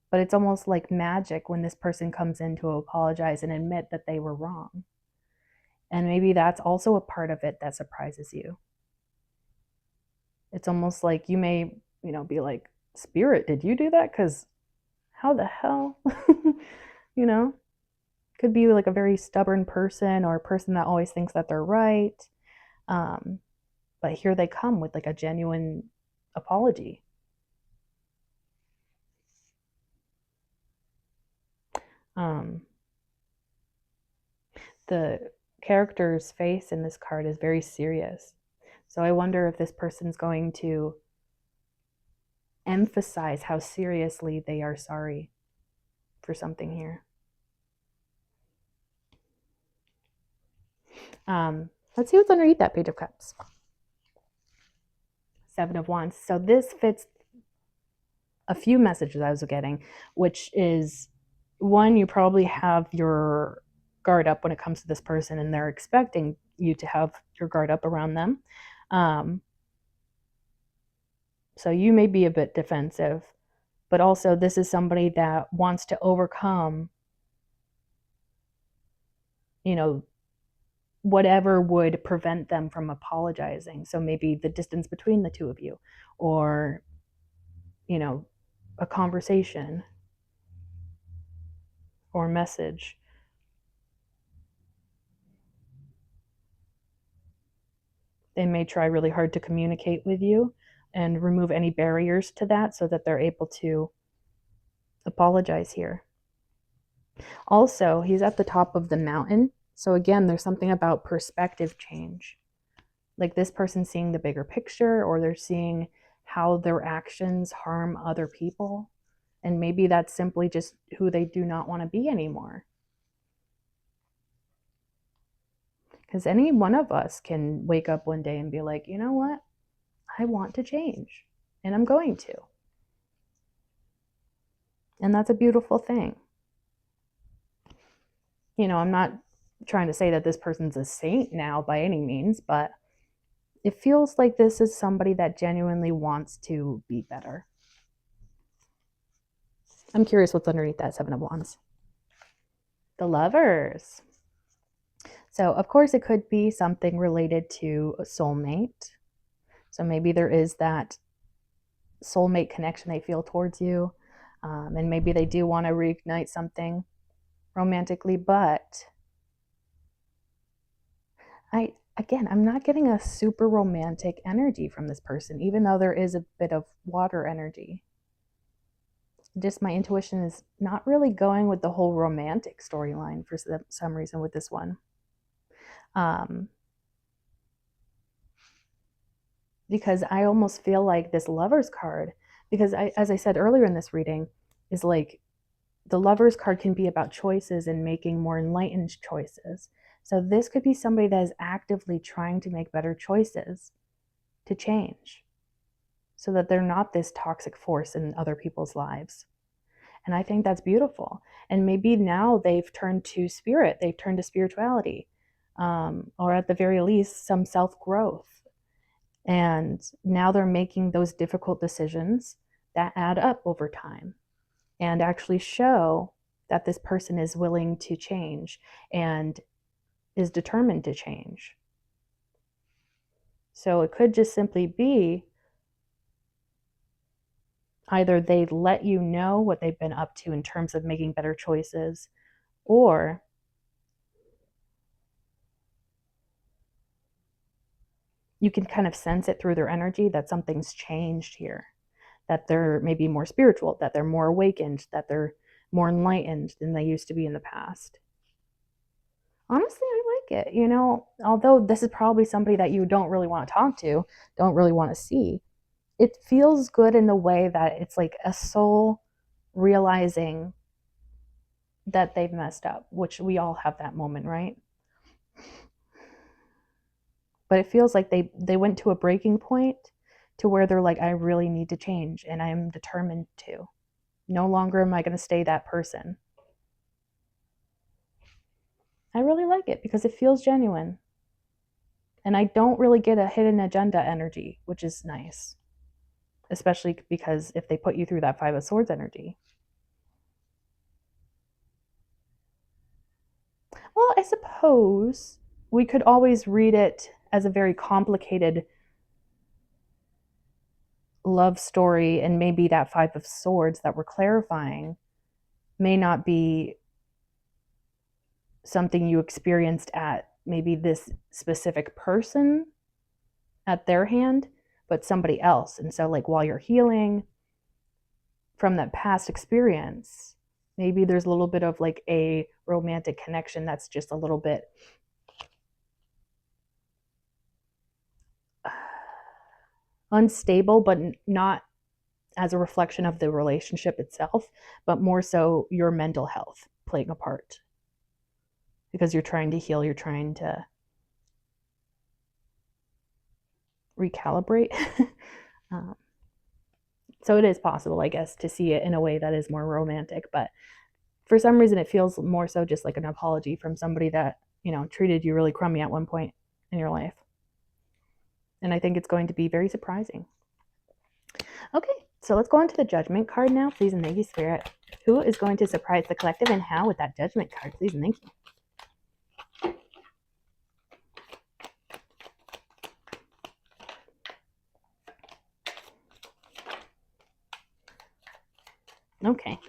A: But it's almost like magic when this person comes in to apologize and admit that they were wrong. And maybe that's also a part of it that surprises you. It's almost like you may, be like, Spirit, did you do that? Because how the hell? Could be like a very stubborn person, or a person that always thinks that they're right. But here they come with like a genuine apology. The character's face in this card is very serious. So I wonder if this person's going to emphasize how seriously they are sorry for something here. Let's see what's underneath that Page of Cups. Seven of Wands. So this fits a few messages I was getting, which is, one, you probably have your guard up when it comes to this person, and they're expecting you to have your guard up around them. So you may be a bit defensive, but also this is somebody that wants to overcome, whatever would prevent them from apologizing. So maybe the distance between the two of you, or, a conversation or message. They may try really hard to communicate with you and remove any barriers to that so that they're able to apologize here. Also, he's at the top of the mountain. So again, there's something about perspective change. Like this person seeing the bigger picture, or they're seeing how their actions harm other people. And maybe that's simply just who they do not want to be anymore. Because any one of us can wake up one day and be like, you know what? I want to change, and I'm going to. And that's a beautiful thing. You know, I'm not trying to say that this person's a saint now by any means, but it feels like this is somebody that genuinely wants to be better. I'm curious what's underneath that Seven of Wands. The Lovers. So, of course, it could be something related to a soulmate. So maybe there is that soulmate connection they feel towards you. And maybe they do want to reignite something romantically, but I'm not getting a super romantic energy from this person, even though there is a bit of water energy. Just my intuition is not really going with the whole romantic storyline for some reason with this one. Because I almost feel like this Lovers card, because as I said earlier in this reading, is like the Lovers card can be about choices and making more enlightened choices. So this could be somebody that is actively trying to make better choices to change so that they're not this toxic force in other people's lives. And I think that's beautiful. And maybe now they've turned to spirit, they've turned to spirituality, or at the very least, some self growth. And now they're making those difficult decisions that add up over time and actually show that this person is willing to change and is determined to change. So it could just simply be either they let you know what they've been up to in terms of making better choices, or you can kind of sense it through their energy that something's changed here, that they're maybe more spiritual, that they're more awakened, that they're more enlightened than they used to be in the past. Honestly, I like it. You know, although this is probably somebody that you don't really want to talk to, don't really want to see, it feels good in the way that it's like a soul realizing that they've messed up, which we all have that moment, right? But it feels like they went to a breaking point to where they're like, I really need to change, and I'm determined to. No longer am I going to stay that person. I really like it because it feels genuine. And I don't really get a hidden agenda energy, which is nice. Especially because if they put you through that Five of Swords energy. Well, I suppose we could always read it as a very complicated love story, and maybe that Five of Swords that we're clarifying may not be something you experienced at maybe this specific person at their hand, but somebody else. And so, like, while you're healing from that past experience, maybe there's a little bit of like a romantic connection that's just a little bit unstable, but not as a reflection of the relationship itself, but more so your mental health playing a part. Because you're trying to heal, you're trying to recalibrate. um, so it is possible, I guess, to see it in a way that is more romantic, but for some reason it feels more so just like an apology from somebody that, you know, treated you really crummy at one point in your life. And I think it's going to be very surprising. Okay, so let's go on to the Judgment card now. Please and thank you, Spirit. Who is going to surprise the collective and how with that Judgment card? Please and thank you. Okay.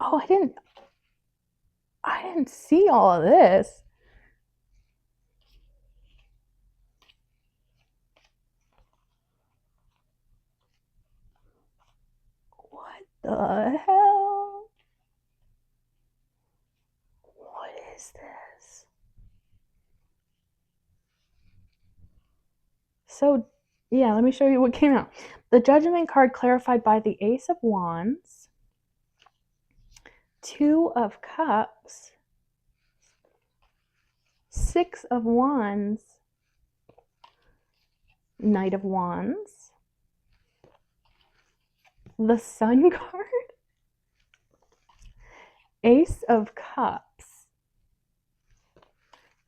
A: Oh, I didn't see all of this. the hell? What is this? So, yeah, let me show you what came out. The Judgment card clarified by the Ace of Wands, Two of Cups, Six of Wands, Knight of Wands, the Sun card, Ace of Cups,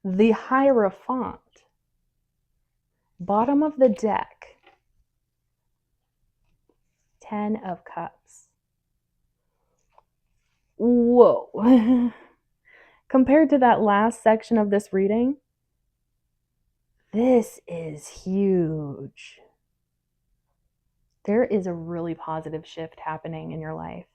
A: the Hierophant, bottom of the deck, Ten of Cups. Whoa. Compared to that last section of this reading, this is huge. There is a really positive shift happening in your life.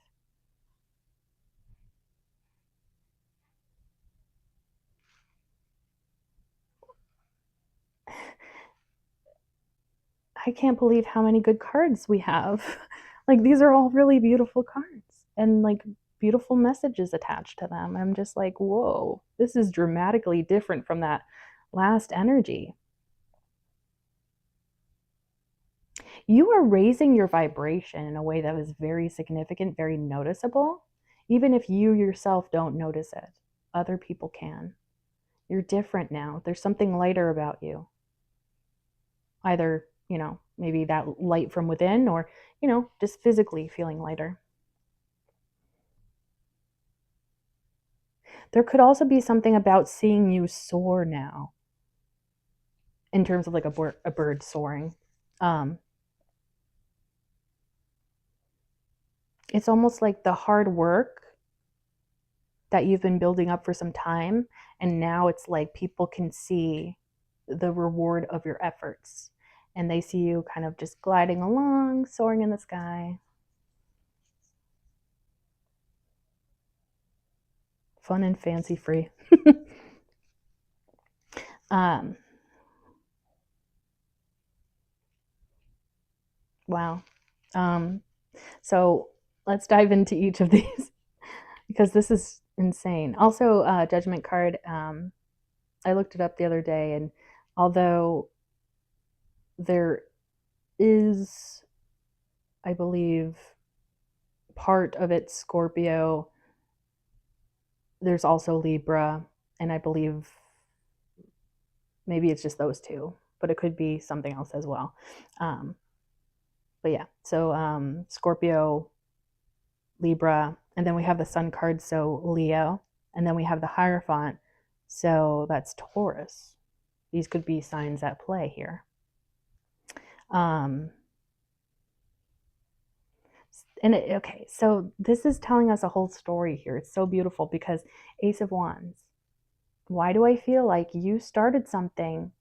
A: I can't believe how many good cards we have. Like, these are all really beautiful cards and like beautiful messages attached to them. I'm just like, whoa, this is dramatically different from that last energy. You are raising your vibration in a way that was very significant, very noticeable. Even if you yourself don't notice it, other people can. You're different now. There's something lighter about you. Either, maybe that light from within or, just physically feeling lighter. There could also be something about seeing you soar now in terms of like a bird soaring. It's almost like the hard work that you've been building up for some time, and now it's like people can see the reward of your efforts, and they see you kind of just gliding along, soaring in the sky. Fun and fancy free. Wow. So let's dive into each of these because this is insane. Also, Judgment card. I looked it up the other day, and although there is, I believe, part of it Scorpio, there's also Libra, and I believe maybe it's just those two, but it could be something else as well. But yeah, so Scorpio, Libra, and then we have the Sun card, so Leo, and then we have the Hierophant, so that's Taurus. These could be signs at play here. Okay, so this is telling us a whole story here. It's so beautiful because Ace of Wands. Why do I feel like you started something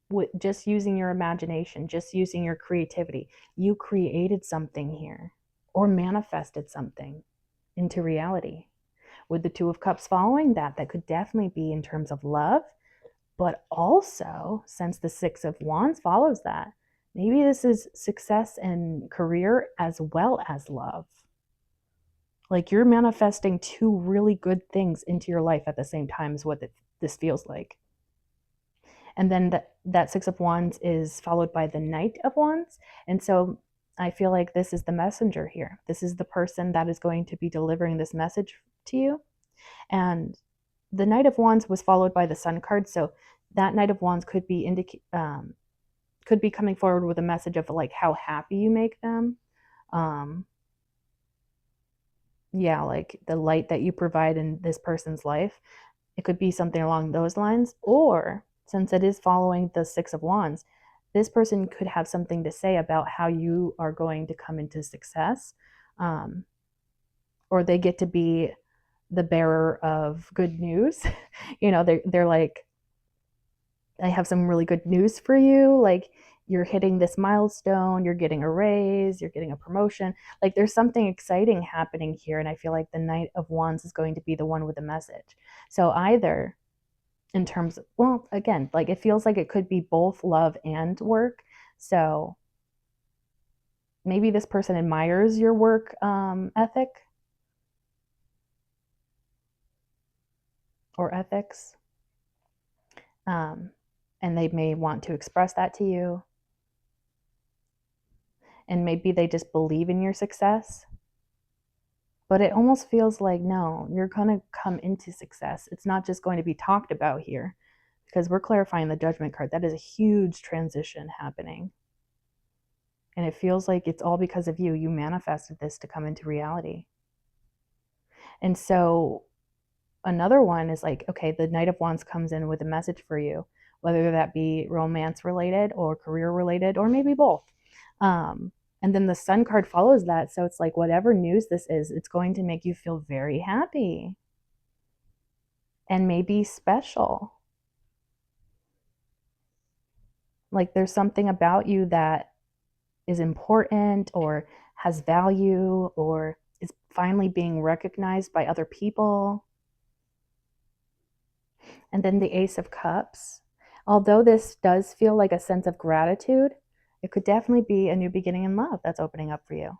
A: with just using your imagination, just using your creativity? You created something here or manifested something into reality. With the Two of Cups following that could definitely be in terms of love, but also since the Six of Wands follows that, maybe this is success and career as well as love. Like you're manifesting two really good things into your life at the same time is what this feels like. And then that Six of Wands is followed by the Knight of Wands. And so I feel like this is the messenger here. This is the person that is going to be delivering this message to you. And the Knight of Wands was followed by the Sun card. So that Knight of Wands could be could be coming forward with a message of like how happy you make them. Yeah, like the light that you provide in this person's life. It could be something along those lines. Or since it is following the Six of Wands, this person could have something to say about how you are going to come into success. Or they get to be the bearer of good news. They're like, I have some really good news for you. Like, you're hitting this milestone, you're getting a raise, you're getting a promotion. Like, there's something exciting happening here. And I feel like the Knight of Wands is going to be the one with the message. So either in terms of, well, again, like it feels like it could be both love and work. So maybe this person admires your work ethic or ethics, and they may want to express that to you. And maybe they just believe in your success. But it almost feels like, no, you're going to come into success. It's not just going to be talked about here, because we're clarifying the Judgment card. That is a huge transition happening. And it feels like it's all because of you. You manifested this to come into reality. And so another one is like, okay, the Knight of Wands comes in with a message for you, whether that be romance related or career related, or maybe both. And then the Sun card follows that. So it's like, whatever news this is, it's going to make you feel very happy and maybe special. Like there's something about you that is important or has value or is finally being recognized by other people. And then the Ace of Cups. Although this does feel like a sense of gratitude, it could definitely be a new beginning in love that's opening up for you.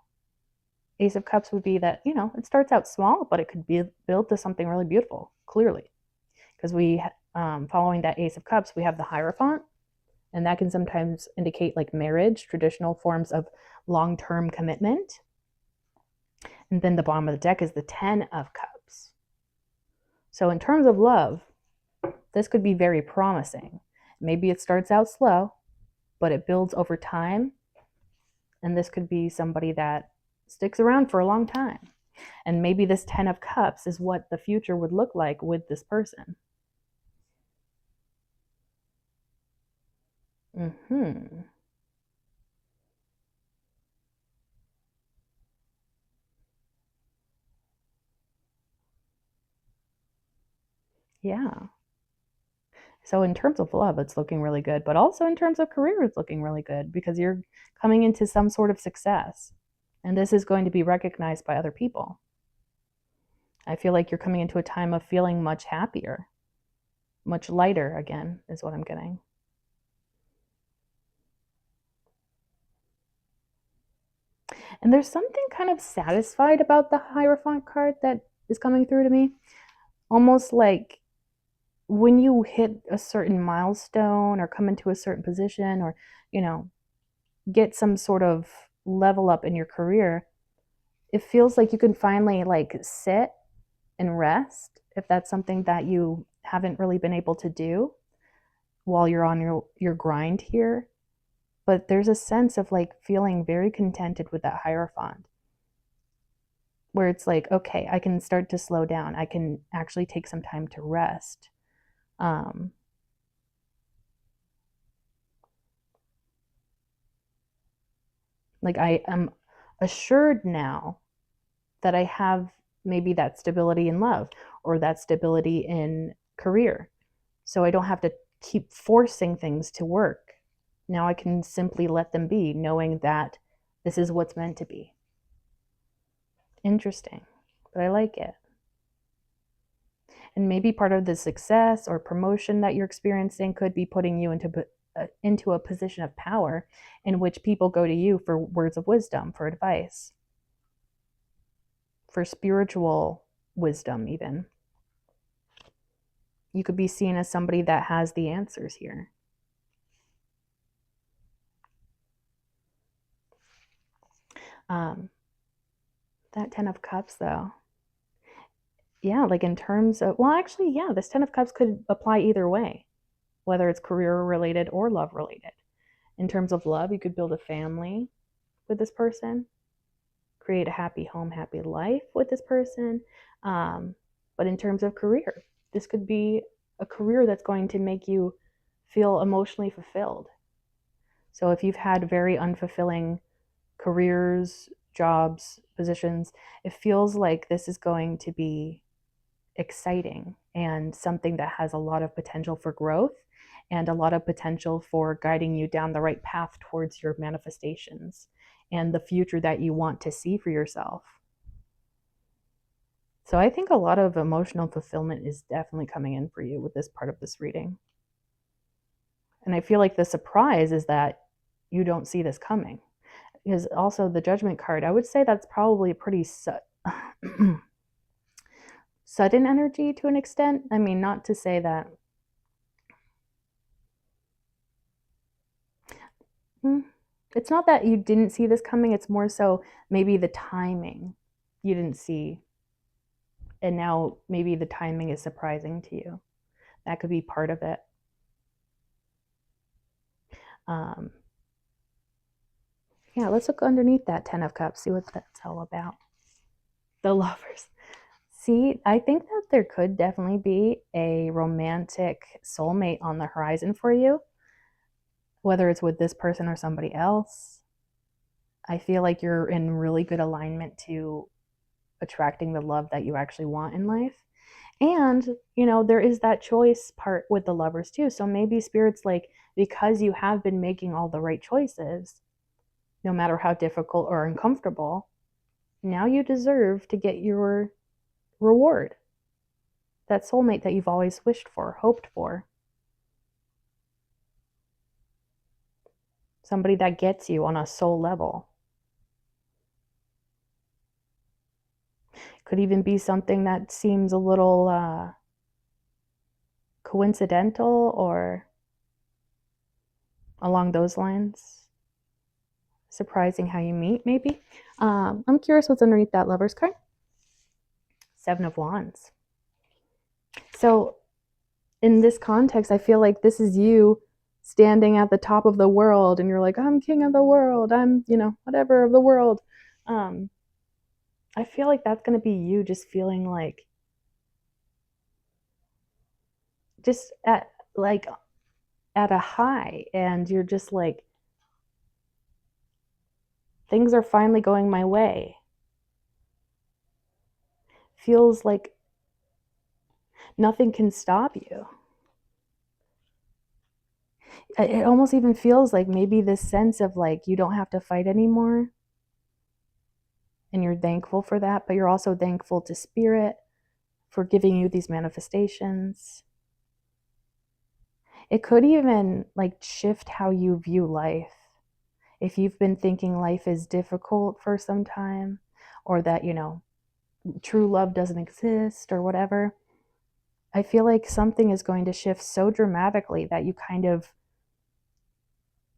A: Ace of Cups would be that, it starts out small, but it could be built to something really beautiful, clearly. Because following that Ace of Cups, we have the Hierophant, and that can sometimes indicate like marriage, traditional forms of long-term commitment. And then the bottom of the deck is the Ten of Cups. So in terms of love, this could be very promising. Maybe it starts out slow, but it builds over time. And this could be somebody that sticks around for a long time. And maybe this Ten of Cups is what the future would look like with this person. Yeah. So in terms of love, it's looking really good, but also in terms of career, it's looking really good because you're coming into some sort of success. And this is going to be recognized by other people. I feel like you're coming into a time of feeling much happier, much lighter again, is what I'm getting. And there's something kind of satisfied about the Hierophant card that is coming through to me. Almost like when you hit a certain milestone or come into a certain position or, get some sort of level up in your career, it feels like you can finally like sit and rest if that's something that you haven't really been able to do while you're on your grind here. But there's a sense of like feeling very contented with that Hierophant, where it's like, okay, I can start to slow down. I can actually take some time to rest. Like I am assured now that I have maybe that stability in love or that stability in career. So I don't have to keep forcing things to work. Now I can simply let them be, knowing that this is what's meant to be. Interesting, but I like it. And maybe part of the success or promotion that you're experiencing could be putting you into a position of power in which people go to you for words of wisdom, for advice, for spiritual wisdom even. You could be seen as somebody that has the answers here. That Ten of Cups though, yeah, like in terms of, well, actually, yeah, this Ten of Cups could apply either way, whether it's career related or love related. In terms of love, you could build a family with this person, create a happy home, happy life with this person. But in terms of career, this could be a career that's going to make you feel emotionally fulfilled. So if you've had very unfulfilling careers, jobs, positions, it feels like this is going to be exciting and something that has a lot of potential for growth and a lot of potential for guiding you down the right path towards your manifestations and the future that you want to see for yourself. So I think a lot of emotional fulfillment is definitely coming in for you with this part of this reading. And I feel like the surprise is that you don't see this coming. because also the Judgment card, I would say that's probably a pretty sudden energy to an extent. I mean, not to say that. It's not that you didn't see this coming, it's more so maybe the timing you didn't see. And now maybe the timing is surprising to you. That could be part of it. Yeah, let's look underneath that 10 of Cups, see what that's all about. The Lovers. See, I think that there could definitely be a romantic soulmate on the horizon for you, whether it's with this person or somebody else. I feel like you're in really good alignment to attracting the love that you actually want in life. And, there is that choice part with the Lovers too. So maybe Spirit's like, because you have been making all the right choices, no matter how difficult or uncomfortable, now you deserve to get your reward. That soulmate that you've always wished for, hoped for. Somebody that gets you on a soul level. Could even be something that seems a little coincidental or along those lines. Surprising how you meet, maybe. I'm curious what's underneath that Lovers card. 7 of Wands. So in this context, I feel like this is you standing at the top of the world and you're like, I'm king of the world. I'm, whatever of the world. I feel like that's going to be you just feeling like just at a high, and you're just like, things are finally going my way. Feels like nothing can stop you. It almost even feels like maybe this sense of like you don't have to fight anymore. And you're thankful for that, but you're also thankful to Spirit for giving you these manifestations. It could even like shift how you view life. If you've been thinking life is difficult for some time, or that, true love doesn't exist or whatever, I feel like something is going to shift so dramatically that you kind of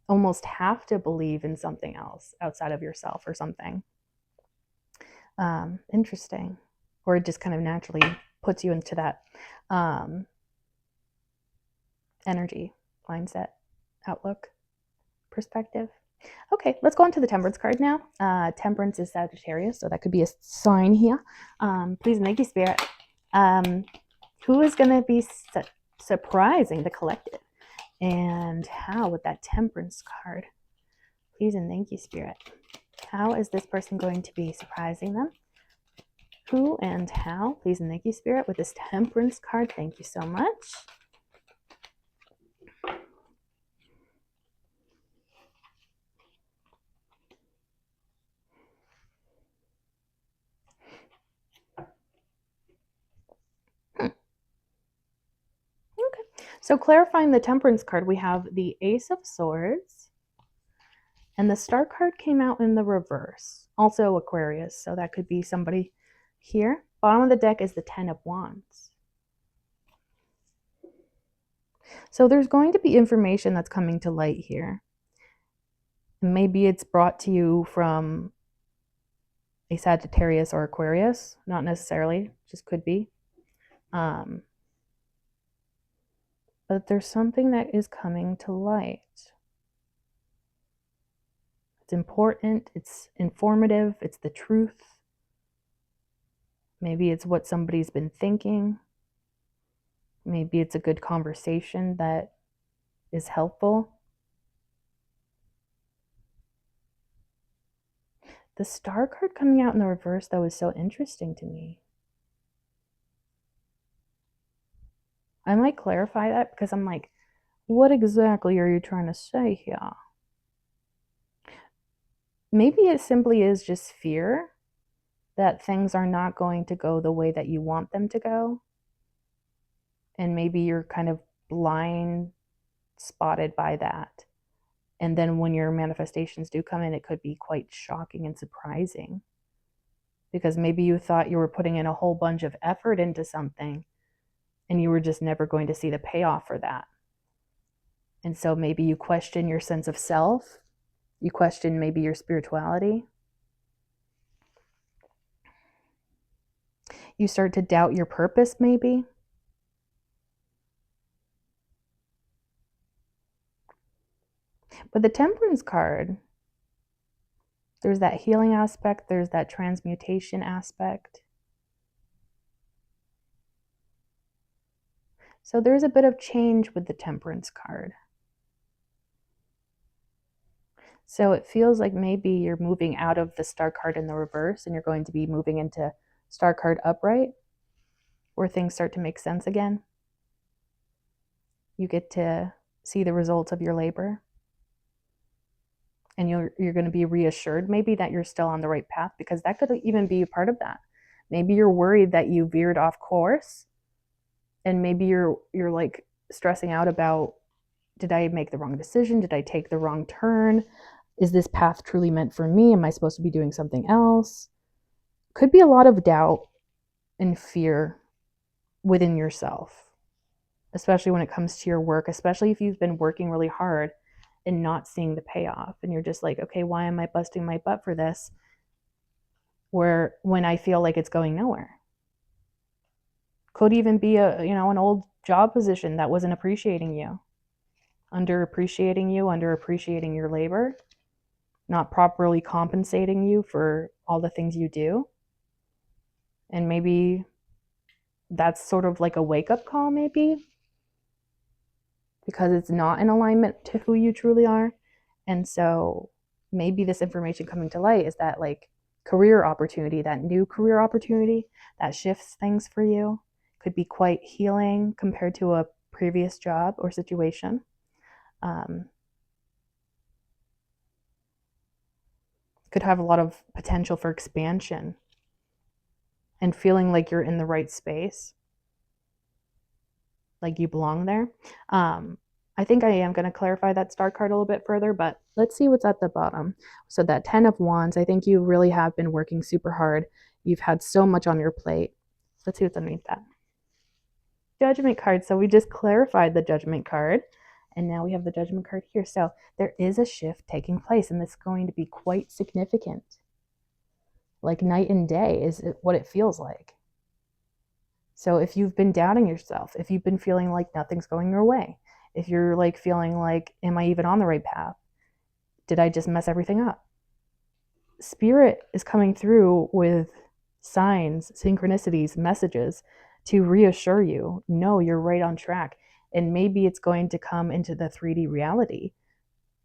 A: almost have to believe in something else outside of yourself or something. Interesting. Or it just kind of naturally puts you into that energy, mindset, outlook, perspective. Okay, let's go on to the Temperance card now. Temperance is Sagittarius, so that could be a sign here. Please and thank you, Spirit. Who is going to be surprising the collective? And how with that Temperance card? Please and thank you, Spirit. How is this person going to be surprising them? Who and how? Please and thank you, Spirit, with this Temperance card. Thank you so much. So clarifying the Temperance card, we have the Ace of Swords, and the Star card came out in the reverse. Also Aquarius, so that could be somebody here. Bottom of the deck is the 10 of Wands. So there's going to be information that's coming to light here. Maybe it's brought to you from a Sagittarius or Aquarius, not necessarily, just could be. But there's something that is coming to light. It's important, it's informative, it's the truth. Maybe it's what somebody's been thinking. Maybe it's a good conversation that is helpful. The Star card coming out in the reverse, though, is so interesting to me. I might clarify that because I'm like, what exactly are you trying to say here? Maybe it simply is just fear that things are not going to go the way that you want them to go. And maybe you're kind of blind spotted by that. And then when your manifestations do come in, it could be quite shocking and surprising, because maybe you thought you were putting in a whole bunch of effort into something and you were just never going to see the payoff for that. And so maybe you question your sense of self, you question maybe your spirituality. You start to doubt your purpose, maybe. But the Temperance card, there's that healing aspect, there's that transmutation aspect. So there's a bit of change with the Temperance card. So it feels like maybe you're moving out of the Star card in the reverse and you're going to be moving into Star card upright, where things start to make sense again. You get to see the results of your labor. And you're going to be reassured maybe that you're still on the right path, because that could even be a part of that. Maybe you're worried that you veered off course, and maybe you're like stressing out about, did I make the wrong decision? Did I take the wrong turn? Is this path truly meant for me? Am I supposed to be doing something else? Could be a lot of doubt and fear within yourself, especially when it comes to your work, especially if you've been working really hard and not seeing the payoff, and you're just like, okay, why am I busting my butt for this when I feel like it's going nowhere? Could even be an old job position that wasn't appreciating you, underappreciating your labor, not properly compensating you for all the things you do. And maybe that's sort of like a wake-up call, maybe, because it's not in alignment to who you truly are. And so maybe this information coming to light is that like career opportunity, that new career opportunity that shifts things for you, could be quite healing compared to a previous job or situation. Could have a lot of potential for expansion and feeling like you're in the right space, like you belong there. I think I am going to clarify that Star card a little bit further, but let's see what's at the bottom. So that 10 of Wands, I think you really have been working super hard. You've had so much on your plate. Let's see what's underneath that. Judgment card. So we just clarified the Judgment card, and now we have the Judgment card here. So there is a shift taking place, and it's going to be quite significant. Like night and day is what it feels like. So if you've been doubting yourself, if you've been feeling like nothing's going your way, if you're like feeling like, am I even on the right path? Did I just mess everything up? Spirit is coming through with signs, synchronicities, messages to reassure you, no, you're right on track. And maybe it's going to come into the 3D reality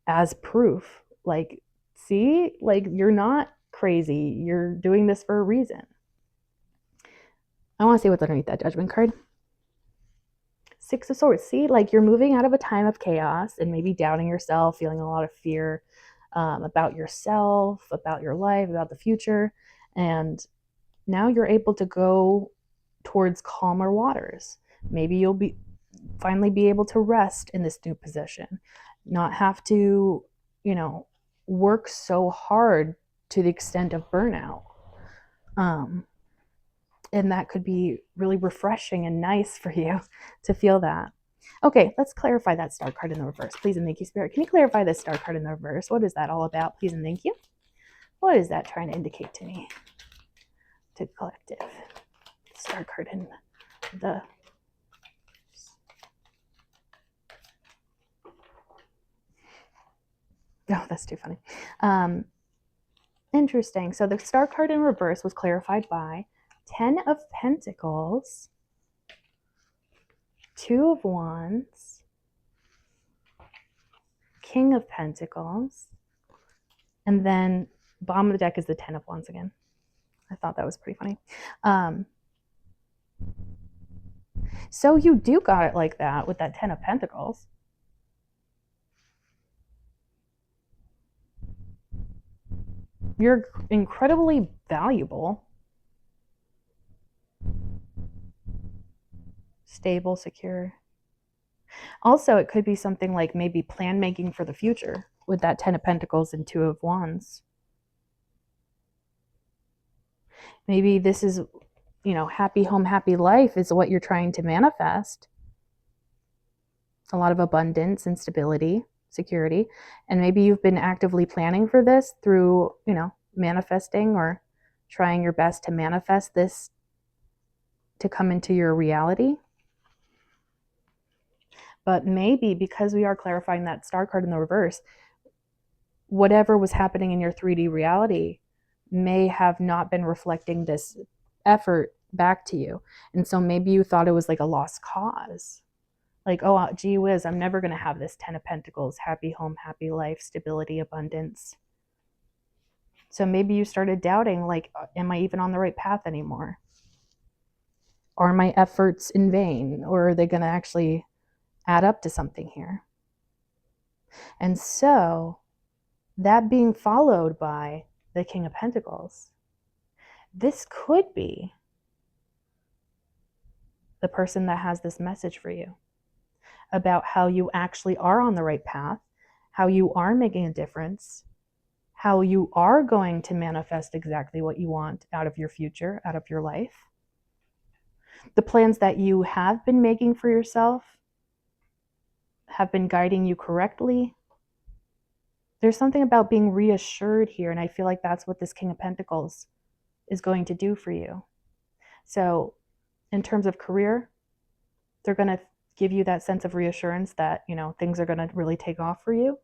A: as proof. Like, see, like you're not crazy. You're doing this for a reason. I want to see what's underneath that Judgment card. 6 of Swords. See, like you're moving out of a time of chaos and maybe doubting yourself, feeling a lot of fear about yourself, about your life, about the future. And now you're able to go towards calmer waters. Maybe you'll finally be able to rest in this new position, not have to, work so hard to the extent of burnout. And that could be really refreshing and nice for you to feel that. Okay, let's clarify that Star card in the reverse. Please and thank you, Spirit. Can you clarify this Star card in the reverse? What is that all about? Please and thank you. What is that trying to indicate to me? To collective. Star card in the... Oh, that's too funny. Interesting. So the Star card in reverse was clarified by 10 of Pentacles, 2 of Wands, King of Pentacles, and then bottom of the deck is the 10 of Wands again. I thought that was pretty funny. So you do got it like that with that 10 of Pentacles. You're incredibly valuable, stable, secure. Also, it could be something like maybe plan making for the future. with that Ten of Pentacles and Two of Wands. Maybe this is, happy home, happy life is what you're trying to manifest. A lot of abundance and stability, security. And maybe you've been actively planning for this through, manifesting or trying your best to manifest this to come into your reality. But maybe because we are clarifying that Star card in the reverse, whatever was happening in your 3D reality may have not been reflecting this effort back to you. And so maybe you thought it was like a lost cause. Like, oh, gee whiz, I'm never going to have this Ten of Pentacles, happy home, happy life, stability, abundance. So maybe you started doubting, like, am I even on the right path anymore? Are my efforts in vain? Or are they going to actually add up to something here? And so that being followed by the King of Pentacles, this could be the person that has this message for you about how you actually are on the right path, how you are making a difference, how you are going to manifest exactly what you want out of your future, out of your life. The plans that you have been making for yourself have been guiding you correctly. There's something about being reassured here, and I feel like that's what this King of Pentacles is going to do for you. So in terms of career, they're going to give you that sense of reassurance that, things are going to really take off for you.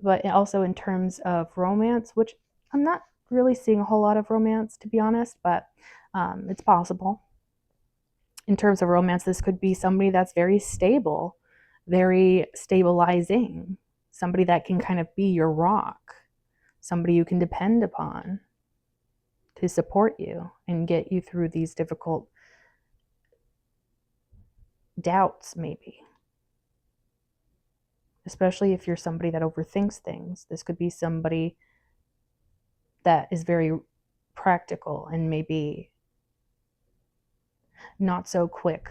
A: But also in terms of romance, which I'm not really seeing a whole lot of romance, to be honest, but it's possible. In terms of romance, this could be somebody that's very stable, very stabilizing, somebody that can kind of be your rock, somebody you can depend upon to support you and get you through these difficult doubts, maybe. Especially if you're somebody that overthinks things. This could be somebody that is very practical and maybe not so quick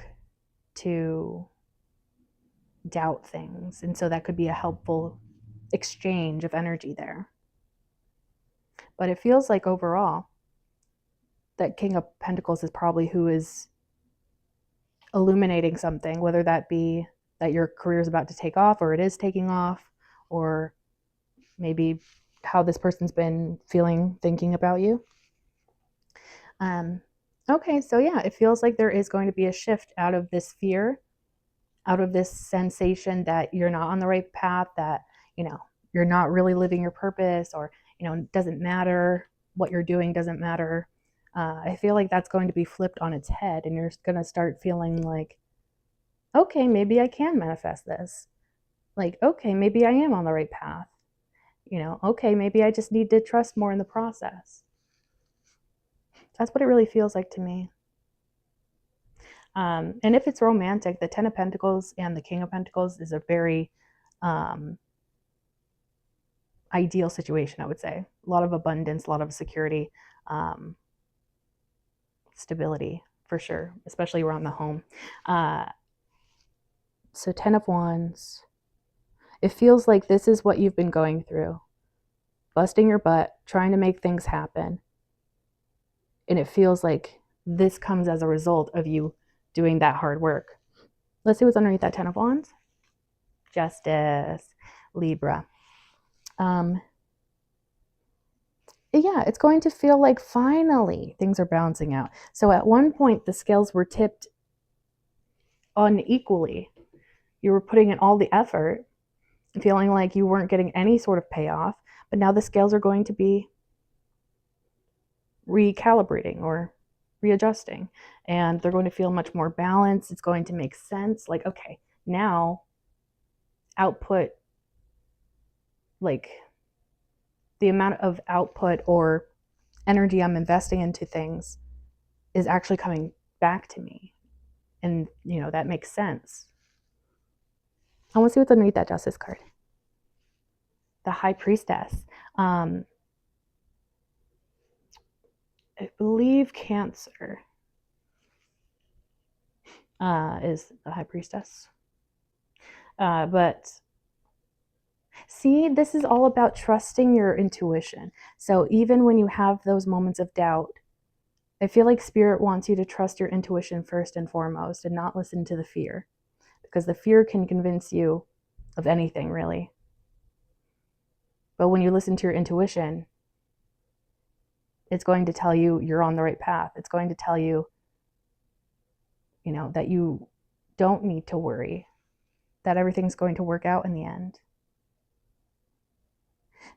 A: to doubt things. And so that could be a helpful exchange of energy there. But it feels like overall that King of Pentacles is probably who is illuminating something, whether that be that your career is about to take off or it is taking off, or maybe how this person's been feeling, thinking about you. Okay, so yeah, it feels like there is going to be a shift out of this fear, out of this sensation that you're not on the right path, that, you're not really living your purpose, or, it doesn't matter what you're doing, doesn't matter. I feel like that's going to be flipped on its head, and you're going to start feeling like, okay, maybe I can manifest this. Like, okay, maybe I am on the right path. Okay, maybe I just need to trust more in the process. That's what it really feels like to me. And if it's romantic, the Ten of Pentacles and the King of Pentacles is a very ideal situation, I would say. A lot of abundance, a lot of security, stability, for sure, especially around the home. So 10 of Wands. It feels like this is what you've been going through. Busting your butt, trying to make things happen. And it feels like this comes as a result of you doing that hard work. Let's see what's underneath that 10 of Wands. Justice, Libra. Yeah, it's going to feel like finally things are balancing out. So at one point, the scales were tipped unequally. You were putting in all the effort, feeling like you weren't getting any sort of payoff, but now the scales are going to be recalibrating or readjusting, and they're going to feel much more balanced. It's going to make sense. Like, okay, now output, like the amount of output or energy I'm investing into things is actually coming back to me. And, that makes sense. I want to see what's underneath that Justice card. The High Priestess. I believe Cancer is the High Priestess. But See, this is all about trusting your intuition. So even when you have those moments of doubt, I feel like Spirit wants you to trust your intuition first and foremost and not listen to the fear, because the fear can convince you of anything, really. But when you listen to your intuition, it's going to tell you you're on the right path. It's going to tell you, that you don't need to worry, that everything's going to work out in the end.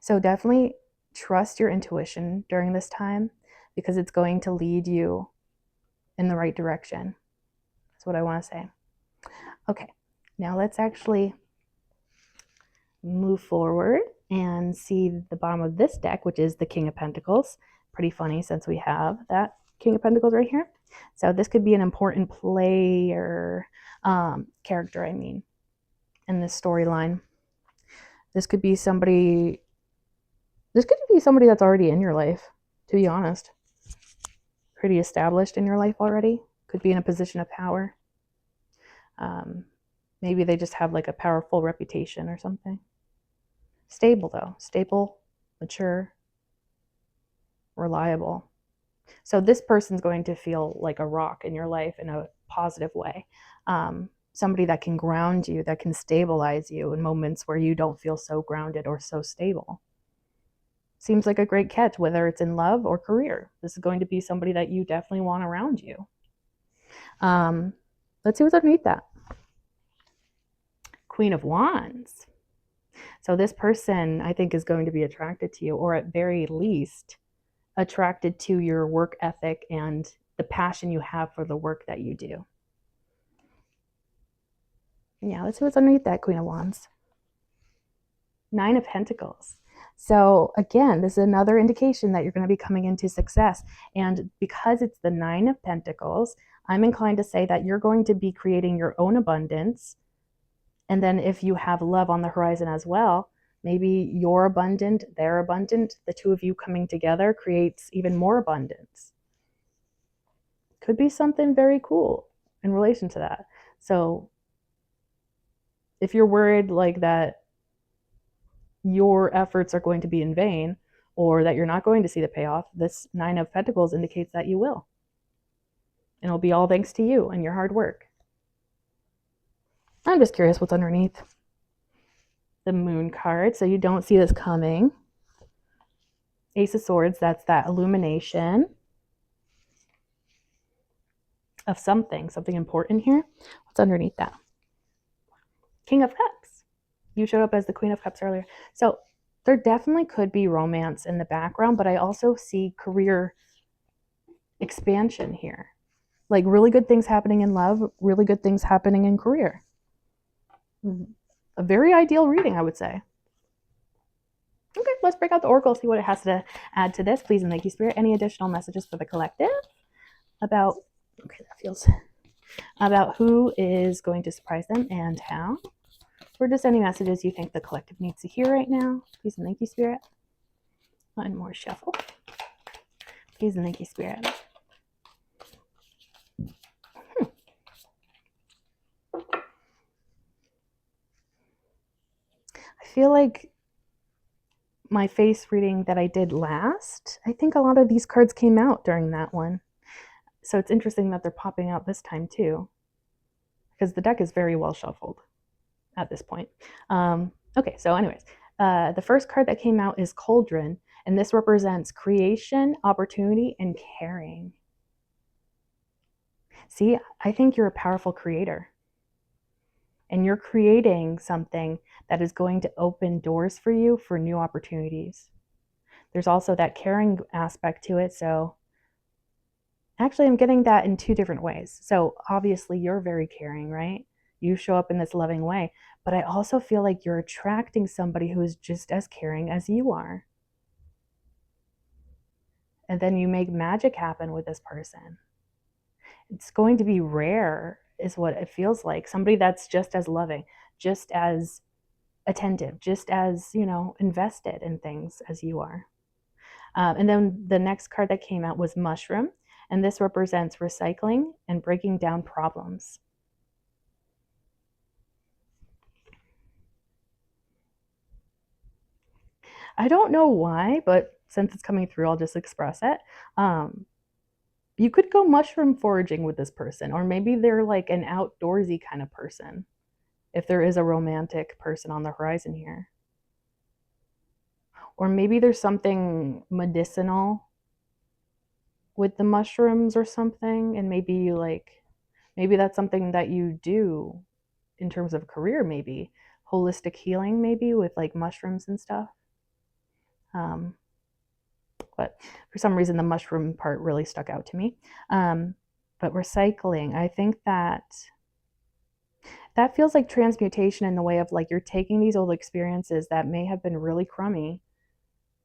A: So definitely trust your intuition during this time, because it's going to lead you in the right direction. That's what I want to say. Okay, now let's actually move forward and see the bottom of this deck, which is the King of Pentacles. Pretty funny since we have that King of Pentacles right here. So this could be an important player, character, in this storyline. This could be somebody that's already in your life, to be honest. Pretty established in your life already. Could be in a position of power. Maybe they just have like a powerful reputation or something. Stable though. Stable, mature, reliable. So this person's going to feel like a rock in your life in a positive way. Somebody that can ground you, that can stabilize you in moments where you don't feel so grounded or so stable. Seems like a great catch, whether it's in love or career. This is going to be somebody that you definitely want around you. Let's see what's underneath that. Queen of Wands. So this person, I think, is going to be attracted to you, or at very least attracted to your work ethic and the passion you have for the work that you do. Yeah, let's see what's underneath that Queen of Wands. Nine of Pentacles. So again, this is another indication that you're going to be coming into success. And because it's the Nine of Pentacles, I'm inclined to say that you're going to be creating your own abundance. And then if you have love on the horizon as well, maybe you're abundant, they're abundant, the two of you coming together creates even more abundance. Could be something very cool in relation to that. So if you're worried like that your efforts are going to be in vain, or that you're not going to see the payoff, this Nine of Pentacles indicates that you will. And it'll be all thanks to you and your hard work. I'm just curious what's underneath. The Moon card, so you don't see this coming. Ace of Swords, that's that illumination of something important here. What's underneath that? King of Cups. You showed up as the Queen of Cups earlier. So there definitely could be romance in the background, but I also see career expansion here. Like really good things happening in love, really good things happening in career. A very ideal reading, I would say. Okay, let's break out the Oracle, see what it has to add to this. Please and thank you, Spirit. Any additional messages for the collective about, about who is going to surprise them and how? Or just any messages you think the collective needs to hear right now. Please and thank you, Spirit. One more shuffle. Please and thank you, Spirit. I feel like my face reading that I did last, I think a lot of these cards came out during that one. So it's interesting that they're popping out this time too, because the deck is very well shuffled at this point. Okay, so anyways, the first card that came out is Cauldron, and this represents creation, opportunity, and caring. See, I think you're a powerful creator. And you're creating something that is going to open doors for you for new opportunities. There's also that caring aspect to it. So actually, I'm getting that in two different ways. So obviously, you're very caring, right? You show up in this loving way. But I also feel like you're attracting somebody who is just as caring as you are. And then you make magic happen with this person. It's going to be rare, is what it feels like. Somebody that's just as loving, just as attentive, just as, invested in things as you are. And then the next card that came out was Mushroom, and this represents recycling and breaking down problems. I don't know why, but since it's coming through, I'll just express it. You could go mushroom foraging with this person, or maybe they're like an outdoorsy kind of person, if there is a romantic person on the horizon here. Or maybe there's something medicinal with the mushrooms or something, and maybe you like, maybe that's something that you do in terms of career, maybe holistic healing, maybe with like mushrooms and stuff. Um, but for some reason, the mushroom part really stuck out to me. But recycling, I think that feels like transmutation in the way of like you're taking these old experiences that may have been really crummy,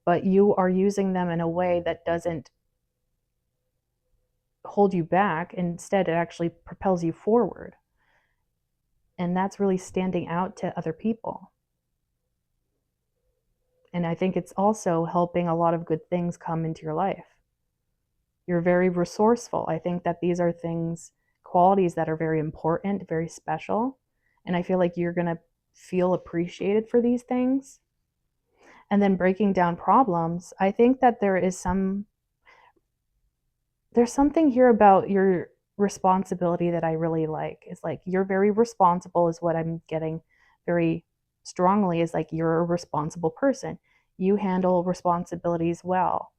A: but you are using them in a way that doesn't hold you back. Instead, it actually propels you forward. And that's really standing out to other people. And I think it's also helping a lot of good things come into your life. You're very resourceful. I think that these are things, qualities that are very important, very special. And I feel like you're going to feel appreciated for these things. And then breaking down problems, I think that there's something here about your responsibility that I really like. It's like you're very responsible, is what I'm getting very strongly, is like you're a responsible person. You handle responsibilities well.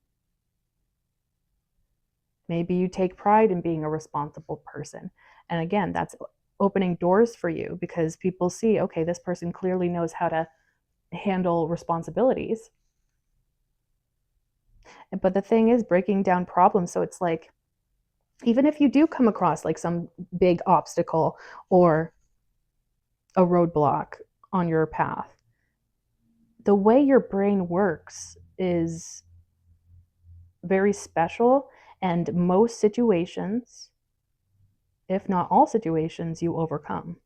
A: Maybe you take pride in being a responsible person. And again, that's opening doors for you because people see, okay, this person clearly knows how to handle responsibilities. But the thing is, breaking down problems. So it's like, even if you do come across like some big obstacle or a roadblock on your path, the way your brain works is very special. And most situations, if not all situations, you overcome.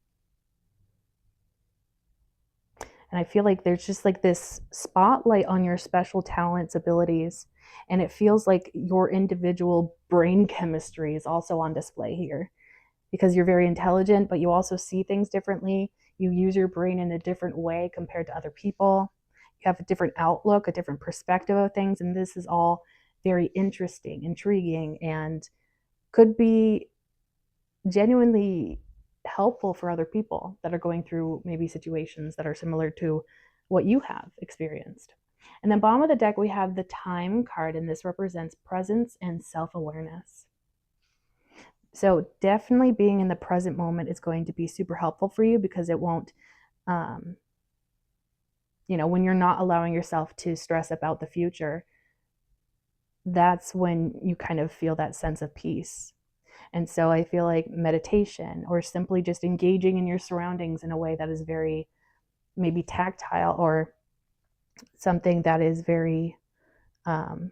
A: And I feel like there's just like this spotlight on your special talents, abilities, and it feels like your individual brain chemistry is also on display here because you're very intelligent, but you also see things differently. You use your brain in a different way compared to other people. You have a different outlook, a different perspective of things, and this is all very interesting, intriguing, and could be genuinely helpful for other people that are going through maybe situations that are similar to what you have experienced. And then bottom of the deck, we have the Time card, and this represents presence and self-awareness. So definitely being in the present moment is going to be super helpful for you because it won't, um, when you're not allowing yourself to stress about the future, that's when you kind of feel that sense of peace. And so I feel like meditation or simply just engaging in your surroundings in a way that is very maybe tactile or something that is very um,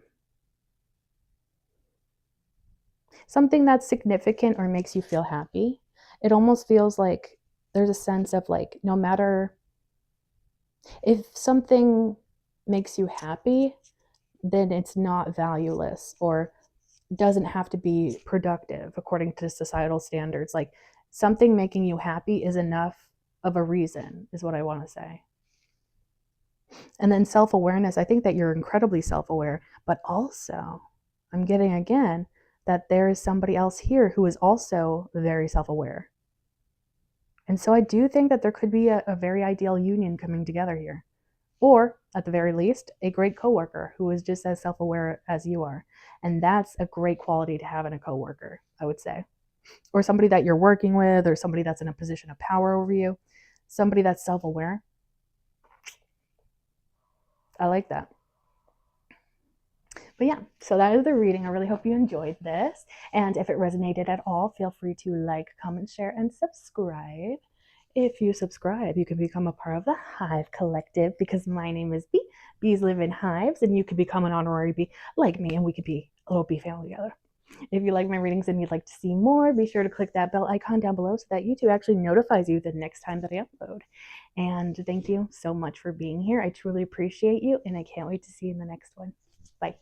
A: something that's significant or makes you feel happy. It almost feels like there's a sense of like no matter if something makes you happy, then it's not valueless or doesn't have to be productive according to societal standards. Like something making you happy is enough of a reason, is what I want to say. And then self awareness, I think that you're incredibly self aware, but also I'm getting again that there is somebody else here who is also very self aware. And so I do think that there could be a very ideal union coming together here. Or, at the very least, a great coworker who is just as self aware as you are. And that's a great quality to have in a coworker, I would say. Or somebody that you're working with, or somebody that's in a position of power over you, somebody that's self aware. I like that. But yeah, so that is the reading. I really hope you enjoyed this. And if it resonated at all, feel free to like, comment, share, and subscribe. If you subscribe, you can become a part of the Hive Collective because my name is Bee. Bees live in hives, and you could become an honorary bee like me, and we could be a little bee family together. If you like my readings and you'd like to see more, be sure to click that bell icon down below so that YouTube actually notifies you the next time that I upload. And thank you so much for being here. I truly appreciate you, and I can't wait to see you in the next one. Bye.